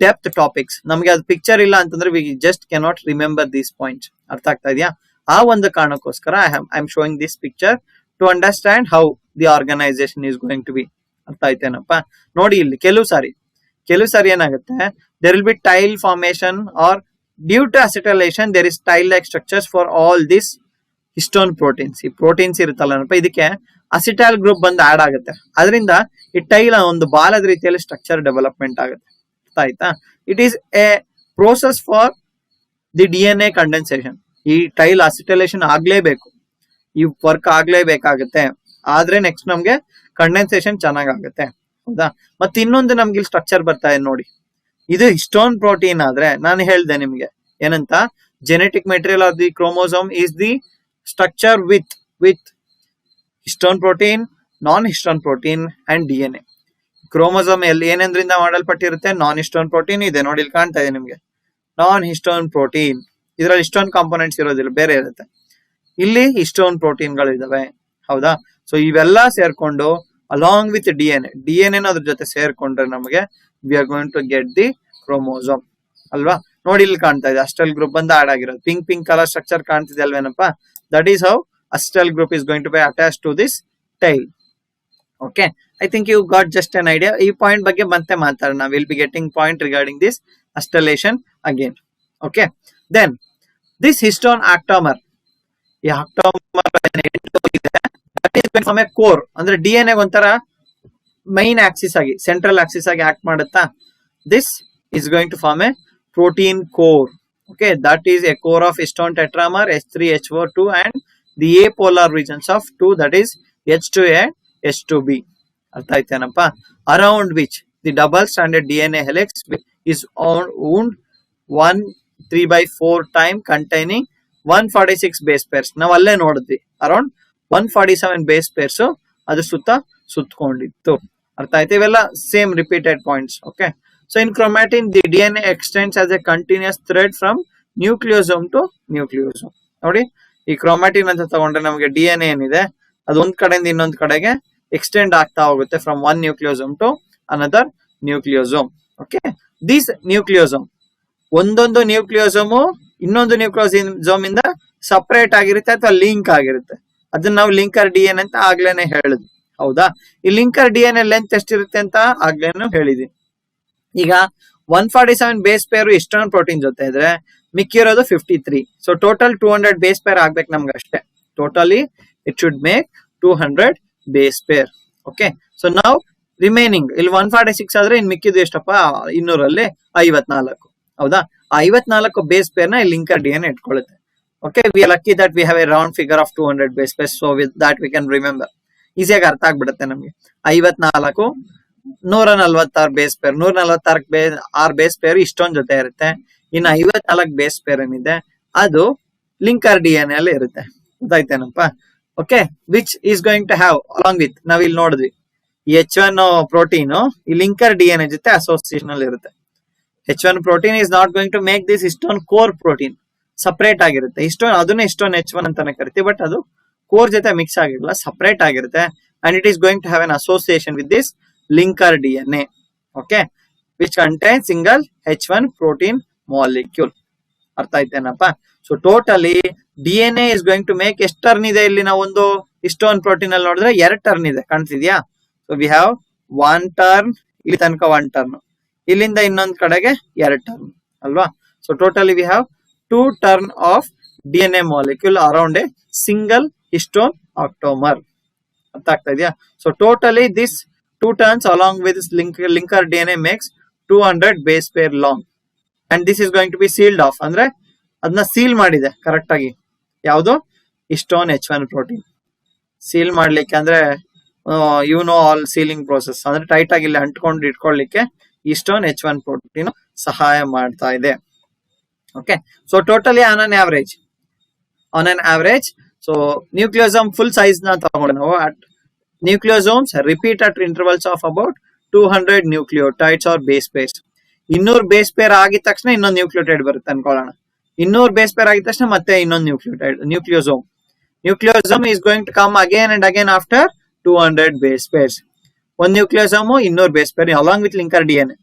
depth topics. ನಮಗೆ ಅದು ಪಿಕ್ಚರ್ ಇಲ್ಲ ಅಂತಂದ್ರೆ we just cannot remember these points. ಅರ್ಥ ಆಗ್ತಾ ಇದೆಯಾ? ಆ ಒಂದು ಕಾರಣಕ್ಕೋಸ್ಕರ I am showing this picture to understand how the organization is going to be. ಅರ್ಥ ಆಯ್ತೇನಪ್ಪ? ನೋಡಿ ಇಲ್ಲಿ ಕೆಲವು ಸಾರಿ ಏನಾಗುತ್ತೆ, there will be tail formation or due to acetylation there is tail like structures for all this histone proteins. ಈ proteins ಇರುತ್ತಲ್ಲಪ್ಪ, ಇದಕ್ಕೆ acetyl group ಬಂದು ಆಡ್ ಆಗುತ್ತೆ. ಅದರಿಂದ ಈ ಟೈಲ್ ಒಂದು ಬಾಲದ ರೀತಿಯಲ್ಲಿ ಸ್ಟ್ರಕ್ಚರ್ ಡೆವಲಪ್ಮೆಂಟ್ ಆಗುತ್ತೆ. ಅರ್ಥ ಆಯ್ತಾ? It is A process for the DNA condensation. ಈ ಟೈಲ್ ಅಸಿಟೈಲೇಷನ್ ಆಗ್ಲೇಬೇಕು, ಈ ವರ್ಕ್ ಆಗ್ಲೇಬೇಕಾಗುತ್ತೆ. ಆದ್ರೆ ನೆಕ್ಸ್ಟ್ ನಮ್ಗೆ ಕಂಡೆನ್ಸೇಷನ್ ಚೆನ್ನಾಗಾಗುತ್ತೆ. ಹೌದಾ? ಮತ್ತೆ ಇನ್ನೊಂದು ನಮ್ಗೆ ಇಲ್ಲಿ ಸ್ಟ್ರಕ್ಚರ್ ಬರ್ತಾ ಇದೆ ನೋಡಿ. ಇದು ಹಿಸ್ಟೋನ್ ಪ್ರೋಟೀನ್ ಆದ್ರೆ ನಾನು ಹೇಳ್ದೆ ನಿಮ್ಗೆ ಏನಂತ, genetic material of the chromosome is the structure with histone protein, non histone protein and DNA. Chromosome ಎಲ್ಲಿ ಏನೇಂದ್ರಿಂದ ಮಾಡಲ್ಪಟ್ಟಿರುತ್ತೆ? ನಾನ್ ಹಿಸ್ಟೋನ್ ಪ್ರೋಟೀನ್ ಇದೆ ನೋಡಿ, ಇಲ್ಲಿ ಕಾಣ್ತಾ ಇದೆ ನಿಮ್ಗೆ ನಾನ್ ಹಿಸ್ಟೋನ್ ಪ್ರೋಟೀನ್. ಇದ್ರಲ್ಲಿ ಹಿಸ್ಟೋನ್ ಕಾಂಪೋನೆಂಟ್ಸ್ ಇರೋದಿಲ್ಲ, ಬೇರೆ ಇರುತ್ತೆ. ಇಲ್ಲಿ ಹಿಸ್ಟೋನ್ ಪ್ರೋಟೀನ್ ಗಳು ಇದಾವೆ. ಹೌದಾ? ಸೊ ಇವೆಲ್ಲ ಸೇರ್ಕೊಂಡು ಅಲಾಂಗ್ ವಿತ್ DNA ಅದ್ರ ಜೊತೆ ಸೇರ್ಕೊಂಡ್ರೆ ನಮಗೆ we are going to get the chromosome ಅಲ್ವಾ. ನೋಡಿ ಇಲ್ಲಿ ಕಾಣ್ತಾ ಇದೆ ಅಸ್ಟಲ್ ಗ್ರೂಪ್ ಬಂದು ಆಡ್ ಆಗಿರೋದು. ಪಿಂಕ್ ಕಲರ್ ಸ್ಟ್ರಕ್ಚರ್ ಕಾಣ್ತಿದೆ ಅಲ್ವೇನಪ್ಪ? That is how acetyl group is going to be attach to this tail. Okay, I think you got just an idea. ಈ ಪಾಯಿಂಟ್ ಬಗ್ಗೆ ಮತ್ತೆ ಮಾತಾಡೋಣ. Will be getting point regarding this acetylation again. Okay, then this histone octamer, ಈ octamer core ಅಂದ್ರೆ DNA ಒಂಥರ main axis ಆಗಿ, central axis ಆಗಿ act ಮಾಡುತ್ತಾ. This is going to form a protein core. Okay, that is a core of histone tetramer H3, H4, 2 and the A polar regions of 2, that is H2A, H2B. ಅರ್ಥ ಆಯ್ತೇನಪ್ಪ? Around which the double standard DNA helix is wound 1/3/4 time containing 146 base pairs. ನಾವು ಅಲ್ಲೇ ನೋಡಿದ್ವಿ, around 147 base pairs ಅದು ಸುತ್ತಕೊಂಡಿತ್ತು. ಅರ್ಥ ಆಯ್ತು? ಇವೆಲ್ಲ same repeated points. Okay, so in chromatin the DNA extends as a continuous thread from nucleosome to nucleosome. ನೋಡಿ, ಈ chromatin ಅಂತ ತಗೊಂಡ್ರೆ ನಮಗೆ DNA ಏನಿದೆ ಅದು ಒಂದ್ ಕಡೆಯಿಂದ ಇನ್ನೊಂದ್ ಕಡೆಗೆ ಎಕ್ಸ್ಟೆಂಡ್ ಆಗ್ತಾ ಹೋಗುತ್ತೆ, from one nucleosome to another nucleosome. Okay, this nucleosome, ಒಂದೊಂದು ನ್ಯೂಕ್ಲಿಯೋಸೋಮು ಇನ್ನೊಂದು ನ್ಯೂಕ್ಲಿಯೋಸೋಮ್ ಇಂದ ಸಪರೇಟ್ ಆಗಿರುತ್ತೆ ಅಥವಾ ಲಿಂಕ್ ಆಗಿರುತ್ತೆ. ಅದನ್ನ ನಾವು ಲಿಂಕರ್ DNA ಅಂತ ಆಗ್ಲೇನೆ ಹೇಳಿದ್ವಿ. ಹೌದಾ? ಈ ಲಿಂಕರ್ DNA ಲೆಂತ್ ಎಷ್ಟಿರುತ್ತೆ ಅಂತ ಆಗ್ಲೇನು ಹೇಳಿದೀನಿ. ಈಗ 147 ಬೇಸ್ ಪೇರ್ ಹಿಸ್ಟೋನ್ ಪ್ರೋಟೀನ್ ಜೊತೆ ಇದ್ರೆ ಮಿಕ್ಕಿರೋದು 53. ಸೊ ಟೋಟಲ್ 200 ಬೇಸ್ ಪೇರ್ ಆಗ್ಬೇಕು ನಮ್ಗೆ ಅಷ್ಟೇ. Totally it should make 200 base pair. Okay, so ನಾವು ರಿಮೈನಿಂಗ್ ಇಲ್ಲಿ 146 ಆದ್ರೆ ಇನ್ ಮಿಕ್ಕಿದ್ದು ಎಷ್ಟಪ್ಪ? 200 54. ಹೌದಾ? ಆ 54 ಬೇಸ್ ಪೇರ್ ನ linker DNA ಇಟ್ಕೊಳ್ಳುತ್ತೆ. Okay, we are lucky that we have a round figure of 200 base pairs, so with that we can remember. ಈಸಿಯಾಗಿ ಅರ್ಥ ಆಗ್ಬಿಡುತ್ತೆ ನಮ್ಗೆ. 54 146 ಬೇಸ್ ಪೇರ್, 146 ಬೇಸ್ ಪೇರ್ ಇಷ್ಟೊಂದ್ ಜೊತೆ ಇರುತ್ತೆ. ಇನ್ನು 54 ಬೇಸ್ ಪೇರ್ ಏನಿದೆ ಅದು ಲಿಂಕರ್ DNA ಅಲ್ಲಿ ಇರುತ್ತೆ. ಗೊತ್ತಾಯ್ತೇನಪ್ಪ? Okay, which is going to have along with, ನಾವ್ ಇಲ್ಲಿ ನೋಡಿದ್ವಿ ಈ H1 ಪ್ರೋಟೀನ್ ಈ ಲಿಂಕರ್ DNA ಜೊತೆ ಅಸೋಸಿಯೇಷನ್ ಅಲ್ಲಿ ಇರುತ್ತೆ. H1 protein is not going to make this histone core protein. Separate ಆಗಿರುತ್ತೆ. ಹಿಸ್ಟೋನ್ ಅದನ್ನೇ ಹಿಸ್ಟೋನ್ H1 ಅಂತಾನೆ ಕರಿತೀವಿ, ಬಟ್ ಅದು ಕೋರ್ ಜೊತೆ ಮಿಕ್ಸ್ ಆಗಿರಲ್ಲ, ಸಪರೇಟ್ ಆಗಿರುತ್ತೆ. And it is going to have an association with this linker DNA, okay, which contain single H1 protein molecule. ಅರ್ಥ ಆಯ್ತೇನಪ್ಪ? So totally DNA is going to make ಎಷ್ಟು turn ಇದೆ ಇಲ್ಲಿ ನಾವು ಒಂದು ಹಿಸ್ಟೋನ್ ಪ್ರೋಟೀನ್ ಅಲ್ಲಿ ನೋಡಿದ್ರೆ 2 ಟರ್ನ್ ಇದೆ, ಕಾಣ್ತಿದ್ಯಾ? ಸೊ ವಿ ಹ್ಯಾವ್ 1 ಟರ್ನ್, ಇಲ್ಲಿ ತನಕ 1 ಟರ್ನ್, ಇಲ್ಲಿಂದ ಇನ್ನೊಂದ್ ಕಡೆಗೆ 2 ಟರ್ನ್ ಅಲ್ವಾ? So totally we have 2 turn of DNA molecule around a single histone octamer. ಅರ್ಥ ಆಗ್ತಾ ಇದೆಯಾ? So totally this 2 turns along with linker DNA makes 200 base pair long. And this is going to be sealed off, ಅಂದ್ರೆ ಅದನ್ನ seal ಮಾಡಿದೆ correct ಆಗಿ. ಯಾವುದು? Histone H1 protein seal ಮಾಡ್ಲಿಕ್ಕೆ, ಅಂದ್ರೆ ಆಲ್ ಸೀಲಿಂಗ್ ಪ್ರೋಸೆಸ್, ಅಂದ್ರೆ ಟೈಟ್ ಆಗಿ ಇಲ್ಲಿ ಅಂಟ್ಕೊಂಡು ಇಟ್ಕೊಳ್ಳಿಕ್ಕೆ ಹಿಸ್ಟೋನ್ H1 ಪ್ರೋಟೀನ್ ಸಹಾಯ ಮಾಡ್ತಾ ಇದೆ. Okay, so totally on an average so nucleosome full size ನ ತಗೊಂಡು ನಾವು nucleosomes repeat at intervals of about 200 nucleotides or base pairs. 200 base pair ಆಗಿದ ತಕ್ಷಣ ಇನ್ನೊಂದು ನ್ಯೂಕ್ಲಿಯೋಟೈಡ್ ಬರುತ್ತೆ ಅನ್ಕೊಳ್ಳೋಣ. 200 ಬೇಸ್ ಪೇರ್ ಆಗಿದ ತಕ್ಷಣ ಮತ್ತೆ ಇನ್ನೊಂದು nucleosome is going to come again and again after 200 base pairs. ಒಂದು nucleosome 200 base pair along with linker DNA.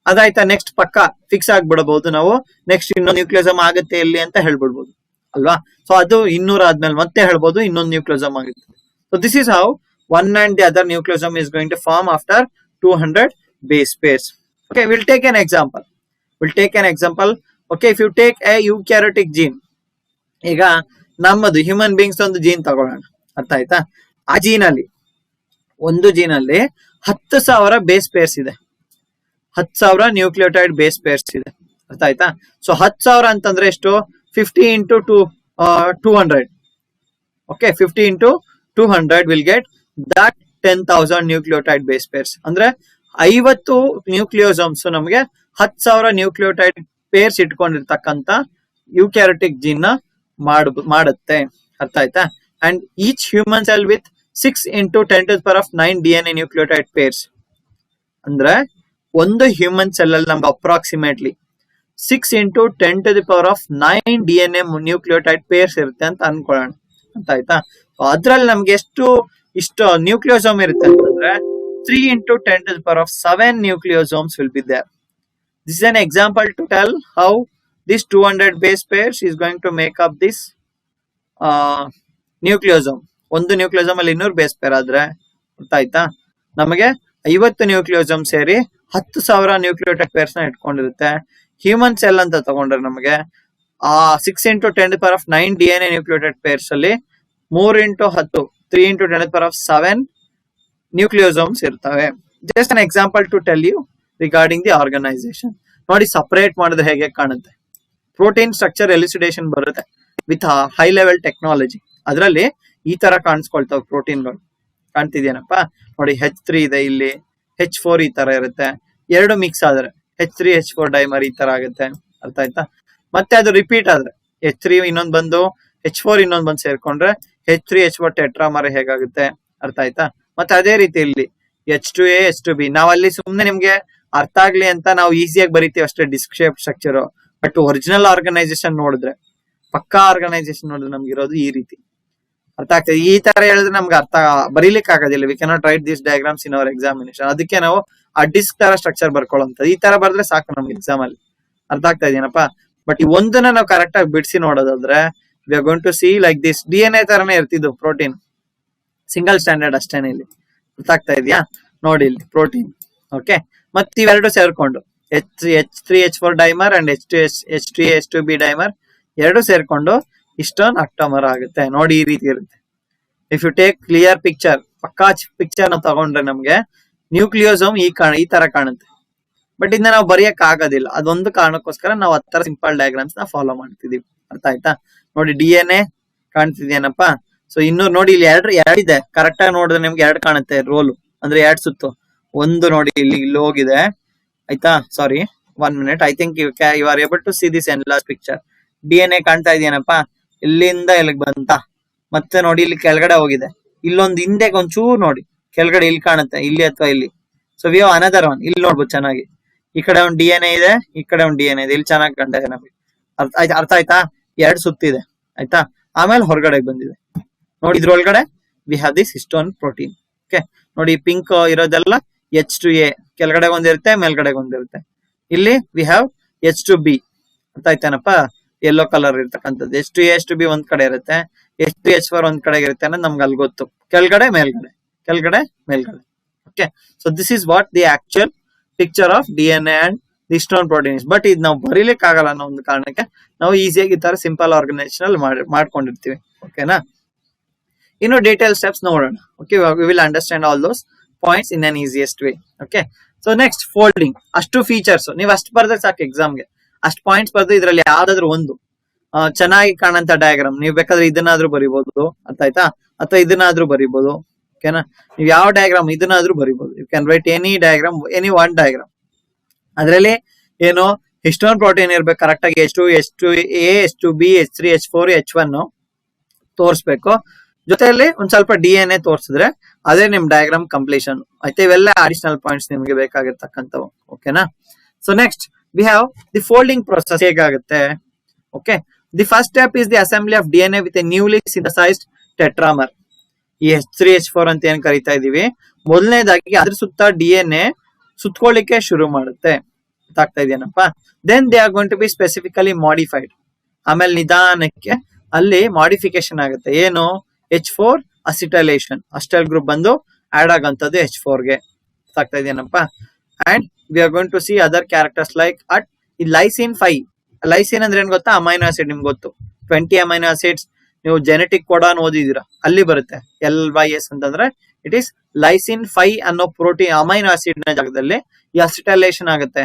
ಅದಾಯ್ತಾ? ನೆಕ್ಸ್ಟ್ ಪಕ್ಕ ಫಿಕ್ಸ್ ಆಗ್ಬಿಡಬಹುದು ನಾವು, ನೆಕ್ಸ್ಟ್ ಇನ್ನೊಂದು ನ್ಯೂಕ್ಲಿಯೋಸಮ್ ಆಗುತ್ತೆ ಇಲ್ಲಿ ಅಂತ ಹೇಳ್ಬಿಡ್ಬೋದು ಅಲ್ವಾ? ಸೊ ಅದು 200 ಆದ್ಮೇಲೆ ಮತ್ತೆ ಹೇಳ್ಬೋದು ಇನ್ನೊಂದು ನ್ಯೂಕ್ಲಿಯೋಸಮ್ ಆಗುತ್ತೆ. So this is how one and the other nucleosome is going to form after 200 base pairs. Okay, we'll take an example. Okay, if you take a eukaryotic gene, ಈಗ ನಮ್ಮದು ಹ್ಯೂಮನ್ ಬೀಯಿಂಗ್ಸ್ ಒಂದು gene ತಗೊಳ್ಳೋಣ. ಅರ್ಥ ಆಯ್ತಾ? ಆ ಒಂದು ಜೀನಲ್ಲಿ 10,000 base pairs ಇದೆ, 10,000 nucleotide base pairs ಇದೆ. ಅರ್ಥ ಆಯ್ತಾ? ಸೊ 10,000 ಅಂತಂದ್ರೆ ಎಷ್ಟು? 50 into 200. Okay, 50 into 200 will get that 10,000 nucleotide base pairs. ಅಂದ್ರೆ 50 ನ್ಯೂಕ್ಲಿಯೋಸೋಮ್ಸ್ ನಮಗೆ 10,000 ನ್ಯೂಕ್ಲಿಯೋಟೈಡ್ ಪೇರ್ಸ್ ಇಟ್ಕೊಂಡಿರ್ತಕ್ಕಂತ ಯೂಕ್ಯಾರಿಟಿಕ್ ಜೀನ್ ನ ಮಾಡುತ್ತೆ. ಅರ್ಥ ಆಯ್ತಾ? And each human cell with 6 into 10⁻9 DNA nucleotide pairs. ಅಂದ್ರೆ ಒಂದು ಹ್ಯೂಮನ್ ಸೆಲ್ ಅಲ್ಲಿ ನಮ್ಗೆ approximately 6 into 10⁻9 DNA nucleotide pairs ಇರುತ್ತೆ ಅಂತ ಅನ್ಕೊಳ್ಳೋಣ. ಅಂತ ಆಯ್ತಾ? ಅದ್ರಲ್ಲಿ ನಮ್ಗೆ ಇಷ್ಟು ನ್ಯೂಕ್ಲಿಯೋಸೋಮ್ ಇರುತ್ತೆ ಅಂತಂದ್ರೆ 3 into 10⁻7 nucleosomes will be there. This is an example to tell how this 200 base pairs is going to make up this nucleosome. ಒಂದು ನ್ಯೂಕ್ಲಿಯೋಸೋಮ್ ಅಲ್ಲಿ 200 ಬೇಸ್ ಪೇರ್ ಆದ್ರೆ ಗೊತ್ತಾಯ್ತಾ, ನಮಗೆ 50 ನ್ಯೂಕ್ಲಿಯೋಸೋಮ್ ಸೇರಿ 10,000 ನ್ಯೂಕ್ಲಿಯೋಟೈಡ್ ಪೇರ್ಸ್ ನ ಇಟ್ಕೊಂಡಿರುತ್ತೆ. ಹ್ಯೂಮನ್ ಸೆಲ್ ಅಂತ ತಗೊಂಡ್ರೆ ನಮಗೆ 6 into 10⁻9 DNA ನ್ಯೂಕ್ಲಿಯೋಟೈಡ್ ಪೇರ್ಸ್ ಅಲ್ಲಿ 3 into 10 3 into 10⁻7 ನ್ಯೂಕ್ಲಿಯೋಸೋಮ್ಸ್ ಇರ್ತವೆ. Just an example to tell you regarding the organization. ನೋಡಿ ಸಪರೇಟ್ ಮಾಡಿದ್ರೆ ಹೇಗೆ ಕಾಣುತ್ತೆ. ಪ್ರೋಟೀನ್ ಸ್ಟ್ರಕ್ಚರ್ ಎಲಿಸಿಡೇಷನ್ ಬರುತ್ತೆ ವಿತ್ ಹೈ ಲೆವೆಲ್ ಟೆಕ್ನಾಲಜಿ. ಅದರಲ್ಲಿ ಈ ತರ ಕಾಣಿಸ್ಕೊಳ್ತಾವೆ ಪ್ರೋಟೀನ್ಗಳು. ಕಾಣ್ತಿದ್ಯೇನಪ್ಪ? ನೋಡಿ H3 ಇದೆ, ಇಲ್ಲಿ H4 ಈ ತರ ಇರುತ್ತೆ. ಎರಡು ಮಿಕ್ಸ್ ಆದ್ರೆ H3H4 ಡೈಮರ್ ಈ ತರ ಆಗುತ್ತೆ. ಅರ್ಥ ಆಯ್ತಾ? ಮತ್ತೆ ಅದು ರಿಪೀಟ್ ಆದ್ರೆ H3 ಇನ್ನೊಂದು ಬಂದು H4 ಇನ್ನೊಂದು ಬಂದು ಸೇರ್ಕೊಂಡ್ರೆ H3H4 ಟೆಟ್ರಾಮರ್ ಹೇಗಾಗುತ್ತೆ. ಅರ್ಥ ಆಯ್ತಾ? ಮತ್ತೆ ಅದೇ ರೀತಿ ಇಲ್ಲಿ H2A H2B. ನಾವಲ್ಲಿ ಸುಮ್ನೆ ನಿಮ್ಗೆ ಅರ್ಥ ಆಗ್ಲಿ ಅಂತ ನಾವು ಈಸಿಯಾಗಿ ಬರೀತೀವಿ ಅಷ್ಟೇ disc shape structure. But original organization ನೋಡಿದ್ರೆ, ಪಕ್ಕಾ ಆರ್ಗನೈಸೇಷನ್ ನೋಡಿದ್ರೆ ನಮ್ಗೆ ಇರೋದು ಈ ರೀತಿ. ಅರ್ಥ ಆಗ್ತದೆ? ಈ ತರ ಹೇಳಿದ್ರೆ ನಮ್ಗೆ ಬರೀಲಿಕ್ಕೆ ಆಗೋದಿಲ್ಲ. V cannot write this diagrams in our examination. ಅದಕ್ಕೆ ನಾವು ಆ ಡಿಸ್ಕ್ ತರ ಸ್ಟ್ರಕ್ಚರ್ ಬರ್ಕೊಳ್ಳೋಂಥದ್ದು. ಈ ತರ ಬರ್ದ್ರೆ ಸಾಕು ನಮ್ಗೆ ಎಕ್ಸಾಮ್ ಅಲ್ಲಿ. ಅರ್ಥ ಆಗ್ತಾ ಇದೆಯೇನಪ್ಪ? ಬಟ್ ಈ ಒಂದನ್ನ ನಾವು ಕರೆಕ್ಟ್ ಆಗಿ ಬಿಡಿಸಿ ನೋಡೋದಾದ್ರೆ we are going to see like this. DNA ತರನೇ ಇರ್ತಿದ್ದು ಪ್ರೋಟೀನ್, ಸಿಂಗಲ್ ಸ್ಟ್ಯಾಂಡರ್ಡ್ ಅಷ್ಟೇನೆ ಇಲ್ಲಿ. ಅರ್ಥ ಆಗ್ತಾ ಇದೆಯಾ? ನೋಡಿ ಇಲ್ಲಿ ಪ್ರೋಟೀನ್. ಓಕೆ, ಮತ್ತೆ ಇವೆರಡು ಸೇರ್ಕೊಂಡು H3H4 dimer and H2A H2B dimer ಎರಡು ಸೇರ್ಕೊಂಡು ಇಷ್ಟೊಂದು ಆಕ್ಟೋಮರ್ ಆಗುತ್ತೆ. ನೋಡಿ ಈ ರೀತಿ ಇರುತ್ತೆ. If you take clear picture, ಪಕ್ಕಾ ಪಿಕ್ಚರ್ ನ ತಗೊಂಡ್ರೆ ನಮ್ಗೆ ನ್ಯೂಕ್ಲಿಯೋಸೋಮ್ ಈ ತರ ಕಾಣುತ್ತೆ. ಬಟ್ ಇದನ್ನ ನಾವು ಬರೆಯಕ್ ಆಗೋದಿಲ್ಲ. ಅದೊಂದು ಕಾರಣಕ್ಕೋಸ್ಕರ ನಾವು 10 ಸಿಂಪಲ್ ಡಯಾಗ್ರಾಮ್ಸ್ ನ ಫಾಲೋ ಮಾಡ್ತಿದೀವಿ. ಅರ್ಥ ಆಯ್ತಾ? ನೋಡಿ DNA ಕಾಣ್ತಿದ್ಯೇನಪ್ಪ? ಸೊ ಇನ್ನೂ ನೋಡಿ ಇಲ್ಲಿ ಎರಡು ಇದೆ. ಕರೆಕ್ಟ್ ಆಗಿ ನೋಡಿದ್ರೆ ನಿಮ್ಗೆ 2 ಕಾಣುತ್ತೆ ರೋಲು, ಅಂದ್ರೆ 2 ಸುತ್ತು. ಒಂದು ನೋಡಿ ಇಲ್ಲಿ ಹೋಗಿದೆ. ಆಯ್ತಾ? Sorry, 1 minute. I think you are able to see this enlarge picture. DNA ಕಾಣ್ತಾ ಇದೆಯೇನಪ್ಪ? ಇಲ್ಲಿಂದ ಇಲ್ಲಿಗೆ ಬಂತ. ಮತ್ತೆ ನೋಡಿ ಇಲ್ಲಿ ಕೆಳಗಡೆ ಹೋಗಿದೆ. ಇಲ್ಲೊಂದು ಹಿಂದೆ ಒಂಚೂರು ನೋಡಿ ಕೆಳಗಡೆ ಇಲ್ಲಿ ಕಾಣುತ್ತೆ, ಇಲ್ಲಿ ಅಥವಾ ಇಲ್ಲಿ. So we have another one, ಇಲ್ಲಿ ನೋಡ್ಬೋದು ಚೆನ್ನಾಗಿ. ಈ ಕಡೆ ಒಂದು DNA ಇದೆ, ಈ ಕಡೆ ಒಂದು DNA ಇದೆ, ಇಲ್ಲಿ ಚೆನ್ನಾಗಿ ಕಂಡಿದೆ ನಮಗೆ. ಅರ್ಥ ಆಯ್ತಾ? 2 ಸುತ್ತಿದೆ ಆಯ್ತಾ. ಆಮೇಲೆ ಹೊರಗಡೆ ಬಂದಿದೆ ನೋಡಿ. ಇದ್ರೊಳಗಡೆ we have this histone protein. Okay ನೋಡಿ, ಪಿಂಕ್ ಇರೋದೆಲ್ಲ H2A, ಕೆಳಗಡೆ ಒಂದಿರುತ್ತೆ, ಮೇಲ್ಗಡೆ ಒಂದಿರುತ್ತೆ. ಇಲ್ಲಿ ವಿ ಹ್ಯಾವ್ H2B. ಅರ್ಥ ಆಯ್ತಾನಪ್ಪ? ಯೆಲ್ಲೋ ಕಲರ್ ಇರ್ತಕ್ಕಂಥದ್ದು. H2A H2B ಒಂದ್ ಕಡೆ ಇರುತ್ತೆ, H2H4 ಒಂದ್ ಕಡೆ ಇರುತ್ತೆ ಅನ್ನೋದು ನಮ್ಗೆ ಅಲ್ಲಿ ಗೊತ್ತು. ಕೆಳಗಡೆ ಮೇಲ್ಗಡೆ, ಕೆಳಗಡೆ ಮೇಲ್ಗಡೆ. Okay, so this is what the actual picture of DNA and the histone protein. But ಇದು ನಾವು ಬರೀಲಿಕ್ಕೆ ಆಗಲ್ಲ ಅನ್ನೋ ಒಂದು ಕಾರಣಕ್ಕೆ ನಾವು ಈಸಿಯಾಗಿ ಈ ತರ ಸಿಂಪಲ್ ಆರ್ಗನೈಸೇಷನ್ ಅಲ್ಲಿ ಮಾಡ್ಕೊಂಡಿರ್ತೀವಿ. ಓಕೆನಾ? ಇನ್ನು ಡೀಟೇಲ್ ಸ್ಟೆಪ್ಸ್ ನೋಡೋಣ. Okay, we will understand all those points in an easiest way. Okay, so next folding. ಅಷ್ಟು ಫೀಚರ್ಸ್ ನೀವು ಅಷ್ಟು ಬರ್ದ್ರೆ ಸಾಕು ಎಕ್ಸಾಮ್ಗೆ. ಅಷ್ಟು ಪಾಯಿಂಟ್ಸ್ ಬರ್ದು ಇದ್ರಲ್ಲಿ ಯಾವ್ದಾದ್ರು ಒಂದು ಚೆನ್ನಾಗಿ ಕಾಣಂತ ಡಯಾಗ್ರಾಮ್ ನೀವು ಬೇಕಾದ್ರೆ ಇದನ್ನಾದ್ರೂ ಬರಿಬಹುದು, ಅರ್ಥ ಆಯ್ತಾ? ಅಥವಾ ಇದನ್ನಾದ್ರೂ ಬರಿಬಹುದು. ಓಕೆನಾ? ನೀವು ಯಾವ ಡಯಾಗ್ರಾಮ್ ಇದನ್ನಾದ್ರೂ ಬರಿಬಹುದು. You can write any diagram, any one diagram. ಅದರಲ್ಲಿ ಏನು ಹಿಸ್ಟೋನ್ ಪ್ರೋಟೀನ್ ಇರ್ಬೇಕು ಕರೆಕ್ಟ್ ಆಗಿ. H2, H2A, H2B, H3, H4, H1 ತೋರಿಸ್ಬೇಕು. ಜೊತೆಯಲ್ಲಿ ಒಂದ್ ಸ್ವಲ್ಪ DNA ತೋರಿಸಿದ್ರೆ ಅದೇ ನಿಮ್ ಡಯಾಗ್ರಾಮ್ ಕಂಪ್ಲೀಷನ್ ಆಯ್ತಾ. ಇವೆಲ್ಲ ಅಡಿಷನಲ್ ಪಾಯಿಂಟ್ಸ್ ನಿಮ್ಗೆ ಬೇಕಾಗಿರ್ತಕ್ಕಂಥವು. ಓಕೆನಾ? So next we have the folding process. ಹೇಗಾಗುತ್ತೆ? Okay, the first step is the assembly of DNA with a newly synthesised tetramer. ಈ H3H4 ಅಂತ ಏನ್ ಕರಿತಾ ಇದೀವಿ, ಮೊದಲನೇದಾಗಿ ಅದ್ರ ಸುತ್ತ DNA ಸುತ್ಕೊಳ್ಳಿಕ್ಕೆ ಶುರು ಮಾಡುತ್ತೆ. ಗೊತ್ತಾಗ್ತಾ ಇದೆಯೇನಪ್ಪ? Then they are going to be specifically modified. ಆಮೇಲೆ ನಿಧಾನಕ್ಕೆ ಅಲ್ಲಿ ಮಾಡಿಫಿಕೇಶನ್ ಆಗುತ್ತೆ. ಏನು? H4 ಅಸಿಟೈಲೇಷನ್, ಅಸ್ಟೈಲ್ ಗ್ರೂಪ್ ಬಂದು ಆಡ್ ಆಗಂತದ್ದು H4 ಗೆ. ಗೊತ್ತಾಗ್ತಾ ಇದೆಯೇನಪ್ಪ? And we are going to see other characters like at ಈ ಲೈಸಿನ್ 5. ಲೈಸಿನ್ ಅಂದ್ರೆ ಏನ್ ಗೊತ್ತಾ? Amino acid. ನಿಮ್ಗೆ ಗೊತ್ತು 20 ಅಮೈನೋ ಆಸಿಡ್ಸ್. ನೀವು ಜೆನೆಟಿಕ್ ಕೋಡಾನ್ ಓದಿದಿರಾ, ಅಲ್ಲಿ ಬರುತ್ತೆ LYS ಅಂತಂದ್ರೆ ಇಟ್ ಈಸ್ ಲೈಸಿನ್ 5 ಅನ್ನೋ ಪ್ರೋಟೀನ್ ಅಮೈನೋ ಆಸಿಡ್ ನ ಜಾಗದಲ್ಲಿ ಈ ಅಸಿಟೈಲೇಷನ್ ಆಗುತ್ತೆ.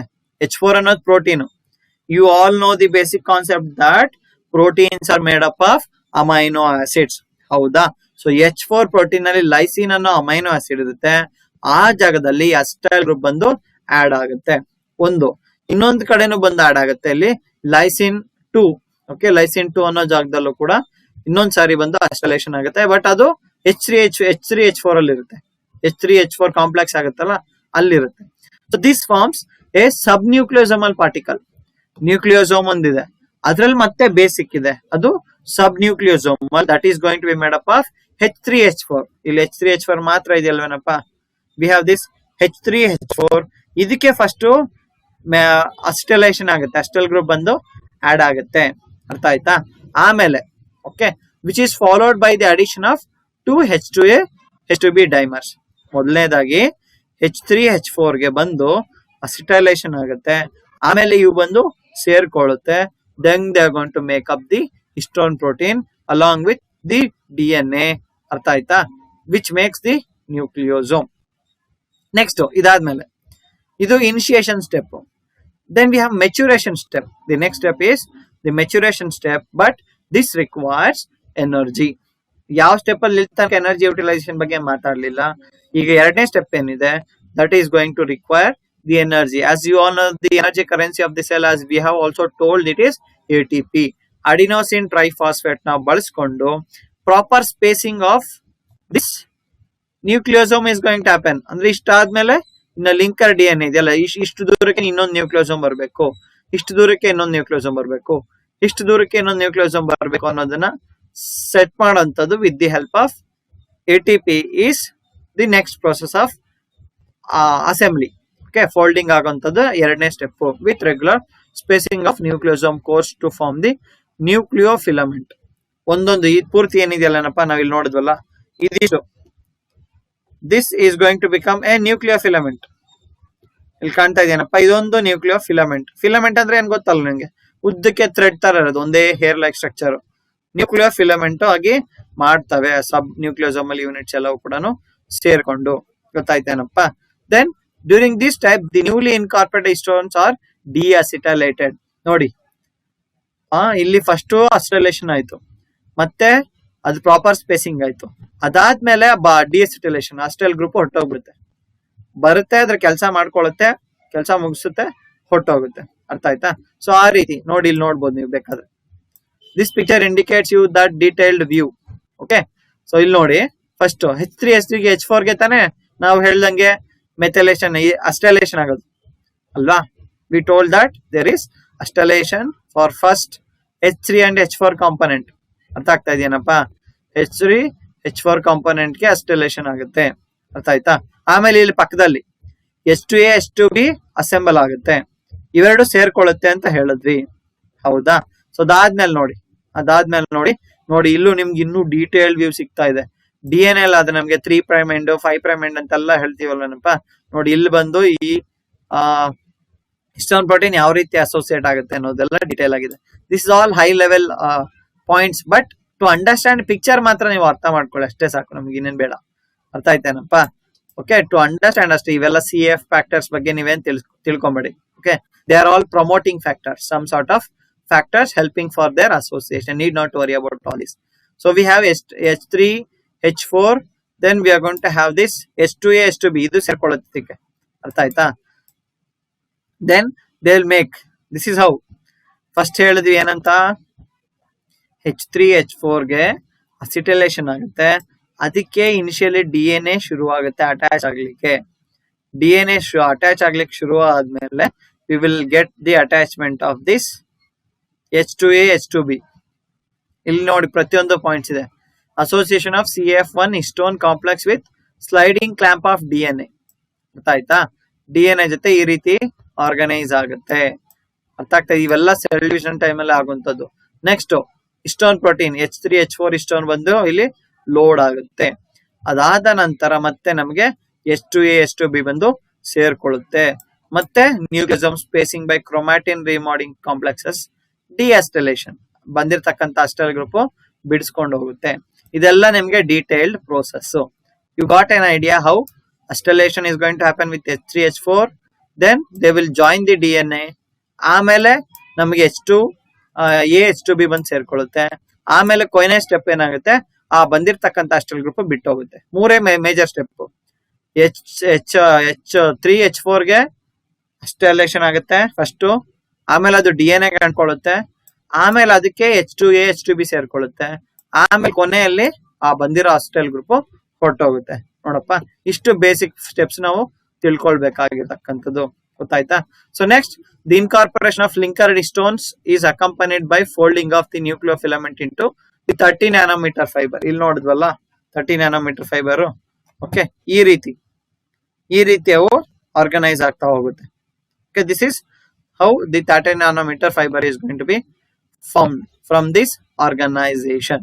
H4 ಅನ್ನೋದು protein. You all know the basic concept that proteins are made up of amino acids. ಹೌದಾ? ಸೊ H4 ಪ್ರೋಟೀನ್ ಅಲ್ಲಿ ಲೈಸಿನ್ ಅನ್ನೋ ಅಮೈನೋ ಆಸಿಡ್ ಇರುತ್ತೆ. ಆ ಜಾಗದಲ್ಲಿ ಅಸಿಟೈಲ್ ಗ್ರೂಪ್ ಬಂದು ಆಡ್ ಆಗುತ್ತೆ. ಇನ್ನೊಂದು ಕಡೆನೂ ಬಂದು ಆಡ್ ಆಗುತ್ತೆ ಇಲ್ಲಿ ಲೈಸಿನ್ 2. ಓಕೆ, ಲೈಸಿನ್ 2 ಅನ್ನೋ ಜಾಗದಲ್ಲೂ ಕೂಡ ಇನ್ನೊಂದ್ ಸಾರಿ ಬಂದು ಅಸಿಟೈಲೇಷನ್ ಆಗುತ್ತೆ. ಬಟ್ ಅದು H3H4 ಅಲ್ಲಿ ಇರುತ್ತೆ. H3H4 ಕಾಂಪ್ಲೆಕ್ಸ್ ಆಗುತ್ತಲ್ಲ, ಅಲ್ಲಿರುತ್ತೆ. So this forms a sub nucleosomal particle. Nucleosome ಒಂದಿದೆ, ಅದ್ರಲ್ಲಿ ಮತ್ತೆ ಬೇಸಿಕ್ ಇದೆ, ಅದು sub nucleosomal. That is going to be made up of H3H4. ಇಲ್ಲಿ H3H4 ಮಾತ್ರ ಇದೆಯಲ್ವೇನಪ್ಪ? V have this H3H4. ಇದಕ್ಕೆ ಫಸ್ಟ್ ಅಸಿಟೈಲೇಷನ್ ಆಗುತ್ತೆ, ಅಸ್ಟೈಲ್ ಗ್ರೂಪ್ ಬಂದು ಆಡ್ ಆಗುತ್ತೆ. ಅರ್ಥ ಆಯ್ತಾ? ಆಮೇಲೆ okay, which is followed by the addition of 2 H2A H2B dimers. ಮೊದಲನೇದಾಗಿ H3H4 ಗೆ ಬಂದು ಅಸಿಟೈಲೇಷನ್ ಆಗುತ್ತೆ. ಆಮೇಲೆ ಇವು ಬಂದು ಸೇರ್ಕೊಳ್ಳುತ್ತೆ. Then they are going to make up the histone protein along with the DNA. ಅರ್ಥ ಆಯ್ತಾ? Which makes the nucleosome. Next ಇದಾದ್ಮೇಲೆ ಇದು initiation step. Then we have maturation step. The next step is the maturation step, but this requires energy. ಯಾವ step ಅಲ್ಲಿ ತನಕ energy utilisation ಬಗ್ಗೆ ಮಾತಾಡ್ಲಿಲ್ಲ. ಈಗ ಎರಡನೇ ಸ್ಟೆಪ್ ಏನಿದೆ, that is going to require the energy. As you all know, the energy currency of the cell, as we have also told, it is ATP. Adenosine triphosphate ನಾವು ಬಳಸ್ಕೊಂಡು proper spacing of this nucleosome is going to happen. ಅಂದ್ರೆ ಇಷ್ಟಾದ್ಮೇಲೆ ಇನ್ನ linker DNA ಇದೆಯಲ್ಲ, ಇಷ್ಟು ದೂರಕ್ಕೆ ಇನ್ನೊಂದು nucleosome ಬರಬೇಕು, ಇಷ್ಟು ದೂರಕ್ಕೆ ಇನ್ನೊಂದು ನ್ಯೂಕ್ಲಿಯೋಸೋಮ್ ಬರಬೇಕು, ಇಷ್ಟು ದೂರಕ್ಕೆ ಇನ್ನೊಂದು ನ್ಯೂಕ್ಲಿಯೋಸೋಮ್ ಬರಬೇಕು ಅನ್ನೋದನ್ನ ಸೆಟ್ ಮಾಡೋಂಥದ್ದು with the help of ATP is the next process of assembly. Okay, folding ಆಗುವಂಥದ್ದು ಎರಡನೇ step with regular spacing of nucleosome cores to form the nucleofilament. ಒಂದೊಂದು ಈ ಪೂರ್ತಿ ಏನಿದೆಯಲ್ಲನಪ್ಪ, ನಾವ್ ಇಲ್ಲಿ ನೋಡಿದ್ವಲ್ಲ, ಇದಿಷ್ಟು this is going to become a nucleofilament. ಇಲ್ಲಿ ಕಾಣ್ತಾ ಇದೆಯೇನಪ್ಪ, ಇದೊಂದು ನ್ಯೂಕ್ಲಿಯೋ ಫಿಲಮೆಂಟ್. ಫಿಲಮೆಂಟ್ ಅಂದ್ರೆ ಏನ್ ಗೊತ್ತಲ್ಲ ನಿಮ್ಗೆ? ಉದ್ದಕ್ಕೆ ಥ್ರೆಡ್ ತರ ಇರೋದು, ಒಂದೇ hair like structure. Nucleofilament ಆಗಿ ಮಾಡ್ತವೆ ಸಬ್ ನ್ಯೂಕ್ಲಿಯೋಸೋಮಲ್ ಯೂನಿಟ್ಸ್ ಎಲ್ಲವೂ ಕೂಡ ಸೇರ್ಕೊಂಡು. ಗೊತ್ತಾಯ್ತೇನಪ್ಪ? Then during this type the newly incorporated histones are deacetylated. ನೋಡಿ, ಇಲ್ಲಿ ಫಸ್ಟ್ ಅಸಿಟೈಲೇಷನ್ ಆಯ್ತು, ಮತ್ತೆ ಅದು ಪ್ರಾಪರ್ ಸ್ಪೇಸಿಂಗ್ ಆಯ್ತು. ಅದಾದ್ಮೇಲೆ ಡಿಅಸಿಟೈಲೇಷನ್, ಅಸ್ಟೈಲ್ ಗ್ರೂಪ್ ಹೊರಟೋಗ್ಬಿಡುತ್ತೆ. ಬರುತ್ತೆ, ಅದ್ರ ಕೆಲಸ ಮಾಡ್ಕೊಳ್ಳುತ್ತೆ, ಕೆಲಸ ಮುಗಿಸುತ್ತೆ, ಹೊರಟೋಗುತ್ತೆ. ಅರ್ಥ ಆಯ್ತಾ? ಸೊ ಆ ರೀತಿ ನೋಡಿ, ಇಲ್ಲಿ ನೋಡ್ಬೋದು ನೀವು ಬೇಕಾದ್ರೆ. This picture indicates you that detailed view. Okay, so ಇಲ್ಲಿ ನೋಡಿ, ಫಸ್ಟ್ H3 ಗೆ H4 ಗೆ ತಾನೆ ನಾವು ಹೇಳ್ದಂಗೆ ಮೆಥೈಲೇಷನ್ ಅಸ್ಟೈಲೇಷನ್ ಆಗೋದು ಅಲ್ವಾ. We told that there is acetylation for first H3 and H4 component. ಅರ್ಥ ಆಗ್ತಾ ಇದೆಯೇನಪ್ಪ? H3 H4 ಕಾಂಪೊನೆಂಟ್ ಗೆ ಅಸ್ಟೈಲೇಷನ್ ಆಗುತ್ತೆ. ಅರ್ಥ ಆಯ್ತಾ? ಆಮೇಲೆ ಇಲ್ಲಿ ಪಕ್ಕದಲ್ಲಿ H2A H2B ಅಸೆಂಬಲ್ ಆಗುತ್ತೆ, ಇವೆರಡು ಸೇರ್ಕೊಳ್ಳುತ್ತೆ ಅಂತ ಹೇಳಿದ್ವಿ ಹೌದಾ. ಸೊ ಅದಾದ್ಮೇಲೆ ನೋಡಿ ಇಲ್ಲೂ ನಿಮ್ಗೆ ಇನ್ನೂ ಡೀಟೇಲ್ಡ್ ವ್ಯೂ ಸಿಗ್ತಾ ಇದೆ. DNA ಅದು ನಮ್ಗೆ 3' ಎಂಡ್ 5' ಎಂಡ್ ಅಂತೆಲ್ಲ ಹೇಳ್ತೀವಲ್ಲನಪ್ಪ. ನೋಡಿ ಇಲ್ಲಿ ಬಂದು ಈ ಹಿಸ್ಟೋನ್ ಪ್ರೋಟೀನ್ ಯಾವ ರೀತಿ ಅಸೋಸಿಯೇಟ್ ಆಗುತ್ತೆ ಅನ್ನೋದೆಲ್ಲ ಡೀಟೇಲ್ ಆಗಿದೆ. This is all high level points, but to understand picture ಮಾತ್ರ ನೀವು ಅರ್ಥ ಮಾಡ್ಕೊಳ್ಳಿ ಅಷ್ಟೇ ಸಾಕು, ನಮ್ಗೆ ಇನ್ನೇನ್ ಬೇಡ. ಅರ್ಥ ಆಯ್ತೇನಪ್ಪ? ಓಕೆ, ಟು ಅಂಡರ್ಸ್ಟ್ಯಾಂಡ್ ಅಷ್ಟೇ. ಇವೆಲ್ಲ CF ಫ್ಯಾಕ್ಟರ್ಸ್ ಬಗ್ಗೆ ನೀವೇನ್ ತಿಳ್ಕೊಂಬೇಡಿ. Okay, they are all promoting factors, some sort of factors helping for their association. Need not worry about all this. So we have H3 H4, then we are going to have this H2A H2B. ಇದು ಸೇರ್ಕೊಳ್ಳುತ್ತೆ. ಅರ್ಥ ಆಯ್ತಾ? then they will make, this is how first ಹೇಳಿದ್ವಿ ಏನಂತ, H3 H4 ಗೆ acetylation ಆಗುತ್ತೆ, ಅದಕ್ಕೆ initially DNA ಶುರು ಆಗುತ್ತೆ ಅಟ್ಯಾಚ್ ಆಗ್ಲಿಕ್ಕೆ. DNA ಅಟ್ಯಾಚ್ ಆಗ್ಲಿಕ್ಕೆ ಶುರು ಆದ್ಮೇಲೆ we will get the attachment of this H2A H2B. ಇಲ್ಲಿ ನೋಡಿ ಪ್ರತಿಯೊಂದು ಪಾಯಿಂಟ್ಸ್ ಇದೆ. Association of CF1 histone complex with sliding clamp of DNA. ಅರ್ಥ ಆಯ್ತಾ? DNA ಜೊತೆ ಈ ರೀತಿ ಆರ್ಗನೈಸ್ ಆಗುತ್ತೆ. ಅರ್ಥ ಆಗ್ತಾ? ಇವೆಲ್ಲ ಸೆಲ್ ಡಿವಿಷನ್ ಟೈಮ್ ಅಲ್ಲಿ ಆಗುವಂತದ್ದು. Next histone protein H3 H4 histone ಬಂದು ಇಲ್ಲಿ ಲೋಡ್ ಆಗುತ್ತೆ. ಅದಾದ ನಂತರ ಮತ್ತೆ ನಮಗೆ H2A H2B ಬಂದು ಸೇರ್ಕೊಳ್ಳುತ್ತೆ. ಮತ್ತೆ nucleosome spacing by chromatin remodeling complexes deacetylation, ಬಂದಿರತಕ್ಕಂತ ಅಸ್ಟೈಲ್ ಗ್ರೂಪ್ ಬಿಡಿಸ್ಕೊಂಡು ಹೋಗುತ್ತೆ. ಇದೆಲ್ಲ ನಿಮ್ಗೆ detailed process. You got an idea how acetylation is going to happen with H3 H4, then they will join the DNA. ಆಮೇಲೆ ನಮಗೆ H2A H2B ಬಂದು ಸೇರ್ಕೊಳ್ಳುತ್ತೆ. ಆಮೇಲೆ ಕೊನೆ ಸ್ಟೆಪ್ ಏನಾಗುತ್ತೆ, ಆ ಬಂದಿರತಕ್ಕಂತ ಅಸ್ಟೈಲ್ ಗ್ರೂಪ್ ಬಿಟ್ಟು ಹೋಗುತ್ತೆ. ಮೂರೇ ಮೇಜರ್ ಸ್ಟೆಪ್. H3 H4 ಗೆ ಅಸ್ಟೈಲೇಷನ್ ಆಗುತ್ತೆ ಫಸ್ಟ್, ಆಮೇಲೆ ಅದು DNA ಕಂಡ್ಕೊಳ್ಳುತ್ತೆ, ಆಮೇಲೆ ಅದಕ್ಕೆ H2A H2B ಸೇರ್ಕೊಳ್ಳುತ್ತೆ, ಆಮೇಲೆ ಕೊನೆಯಲ್ಲಿ ಆ ಬಂದಿರೋ ಅಸ್ಟೈಲ್ ಗ್ರೂಪ್ ಹೊರಟೋಗುತ್ತೆ. ನೋಡಪ್ಪ, ಇಷ್ಟು ಬೇಸಿಕ್ ಸ್ಟೆಪ್ಸ್ ನಾವು ತಿಳ್ಕೊಳ್ಬೇಕಾಗಿರ್ತಕ್ಕಂಥದ್ದು. ಗೊತ್ತಾಯ್ತಾ? So next, the incorporation of linker histones is accompanied by folding of the nucleofilament into the 30 nanometer fiber. ಇಲ್ಲಿ ನೋಡಿದ್ವಲ್ಲ 30 ನ್ಯಾನೋಮೀಟರ್ ಫೈಬರ್. ಓಕೆ, ಈ ರೀತಿ ಅವು ಆರ್ಗನೈಸ್ ಆಗ್ತಾ ಹೋಗುತ್ತೆ. Okay, this is how the 30 nanometer fiber is going to be formed from this organization.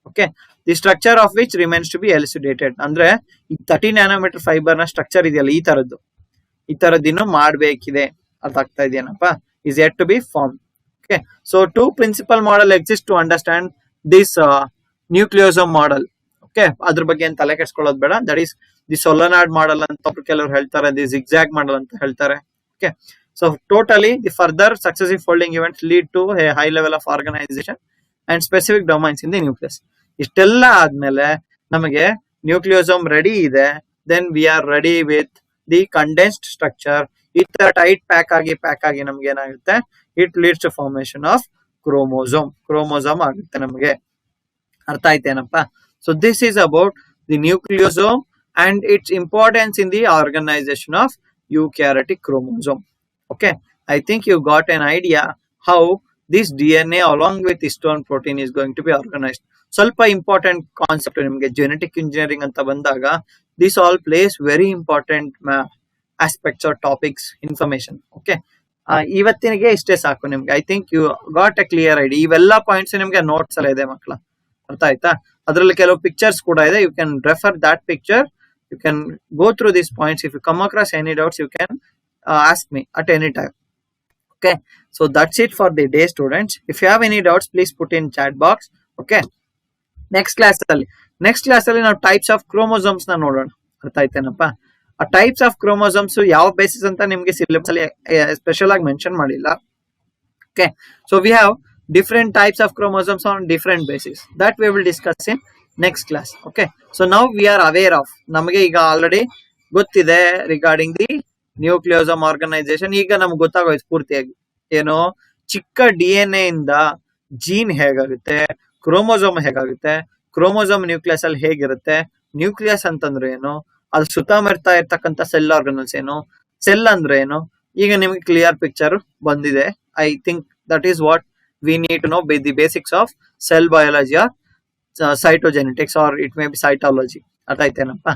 Okay, the structure of which remains to be elucidated. ಅಂದ್ರೆ ಈ 30 nanometer fiber ನ ಸ್ಟ್ರಕ್ಚರ್ ಇದೆಯಲ್ಲ, ಈ ತರದ್ದು ಮಾಡಬೇಕಿದೆ. ಅರ್ಥ ಆಗ್ತಾ ಇದೆಯೇನಪ್ಪ? is yet to be formed. Okay, so two principal model exist to understand this nucleosome model. Okay, ಅದ್ರ ಬಗ್ಗೆ ಏನು ತಲೆ ಕೆಡಿಸ್ಕೊಳ್ಳೋದು ಬೇಡ. ದಟ್ ಈಸ್ ದಿ ಸೊಲನಾಯ್ಡ್ ಮಾಡೆಲ್ ಅಂತ ಕೆಲವರು ಹೇಳ್ತಾರೆ, ದಿ ಜಿಗ್ಜಾಗ್ ಮಾಡೆಲ್ ಅಂತ ಹೇಳ್ತಾರೆ. Okay, so totally the further successive folding events lead to a high level of organization and specific domains in the nucleus. ಇಷ್ಟೆಲ್ಲ ಆದ್ಮೇಲೆ ನಮಗೆ ನ್ಯೂಕ್ಲಿಯೋಸೋಮ್ ರೆಡಿ ಇದೆ, then we are ready with the condensed structure. ಈ ತರ tight pack ಆಗಿ ನಮ್ಗೆ ಏನಾಗುತ್ತೆ, it leads to formation of chromosome ಆಗುತ್ತೆ ನಮಗೆ. ಅರ್ಥ ಆಯ್ತೇನಪ್ಪ? So this is about the nucleosome and its importance in the organisation of eukaryotic chromosome. Okay, I think you got an idea how this DNA along with histone protein is going to be organized. ಸ್ವಲ್ಪ important concept ನಿಮಗೆ genetic engineering ಅಂತ ಬಂದಾಗ, this all plays very important aspects or topics information. Okay, ಇವತ್ತಿನಿಗೆ ಇಷ್ಟೇ ಸಾಕು ನಿಮ್ಗೆ. I think you got a clear idea. ಇವೆಲ್ಲ points ನಿಮ್ಗೆ ನೋಟ್ಸ್ ಎಲ್ಲ ಇದೆ ಮಕ್ಕಳ. ಅರ್ಥ ಆಯ್ತಾ? ಅದರಲ್ಲಿ ಕೆಲವು ಪಿಕ್ಚರ್ಸ್ ಕೂಡ ಇದೆ. You can refer that picture. You can go through these points. If you come across any doubts, you can ask me at any time. Okay, so that's it for the day, students. If you have any doubts, please put in chat box. Okay, next class ಅಲ್ಲಿ ನಾವು types of chromosomes ನ ನೋಡೋಣ. ಅರ್ಥ ಆಯ್ತೇನಪ್ಪ? ಆ types of chromosomes ಯಾವ basis ಅಂತ ನಿಮ್ಗೆ syllabus ಅಲ್ಲಿ ಸ್ಪೆಷಲ್ ಆಗಿ ಮೆನ್ಷನ್ ಮಾಡಿಲ್ಲ. Okay, so we have different types of chromosomes on different basis that we will discuss in next class. Okay, so now we are aware of, ನಮಗೆ ಈಗ already ಗೊತ್ತಿದೆ regarding the nucleosome organisation. ಈಗ ನಮ್ಗೆ ಗೊತ್ತಾಗೋಯ್ತು ಪೂರ್ತಿಯಾಗಿ, ಏನೋ ಚಿಕ್ಕ DNA ಇಂದ gene ಹೇಗಾಗುತ್ತೆ, ಕ್ರೋಮೋಸೋಮ್ ಹೇಗಾಗುತ್ತೆ, ಕ್ರೋಮೋಸೋಮ್ ನ್ಯೂಕ್ಲಿಯಸ್ ಅಲ್ಲಿ ಹೇಗಿರುತ್ತೆ, ನ್ಯೂಕ್ಲಿಯಸ್ ಅಂತಂದ್ರೆ ಏನು, ಅದ್ರ ಸುತ್ತಮುತ್ತ ಇರ್ತಕ್ಕಂಥ ಸೆಲ್ ಆರ್ಗನಲ್ಸ್ ಏನು, ಸೆಲ್ ಅಂದ್ರೆ ಏನು, ಈಗ ನಿಮ್ಗೆ ಕ್ಲಿಯರ್ ಪಿಕ್ಚರ್ ಬಂದಿದೆ. I think that is what we need to know the basics of cell biology or cytogenetics or it may be cytology. ಅರ್ಥ ಆಯ್ತೇನಪ್ಪ?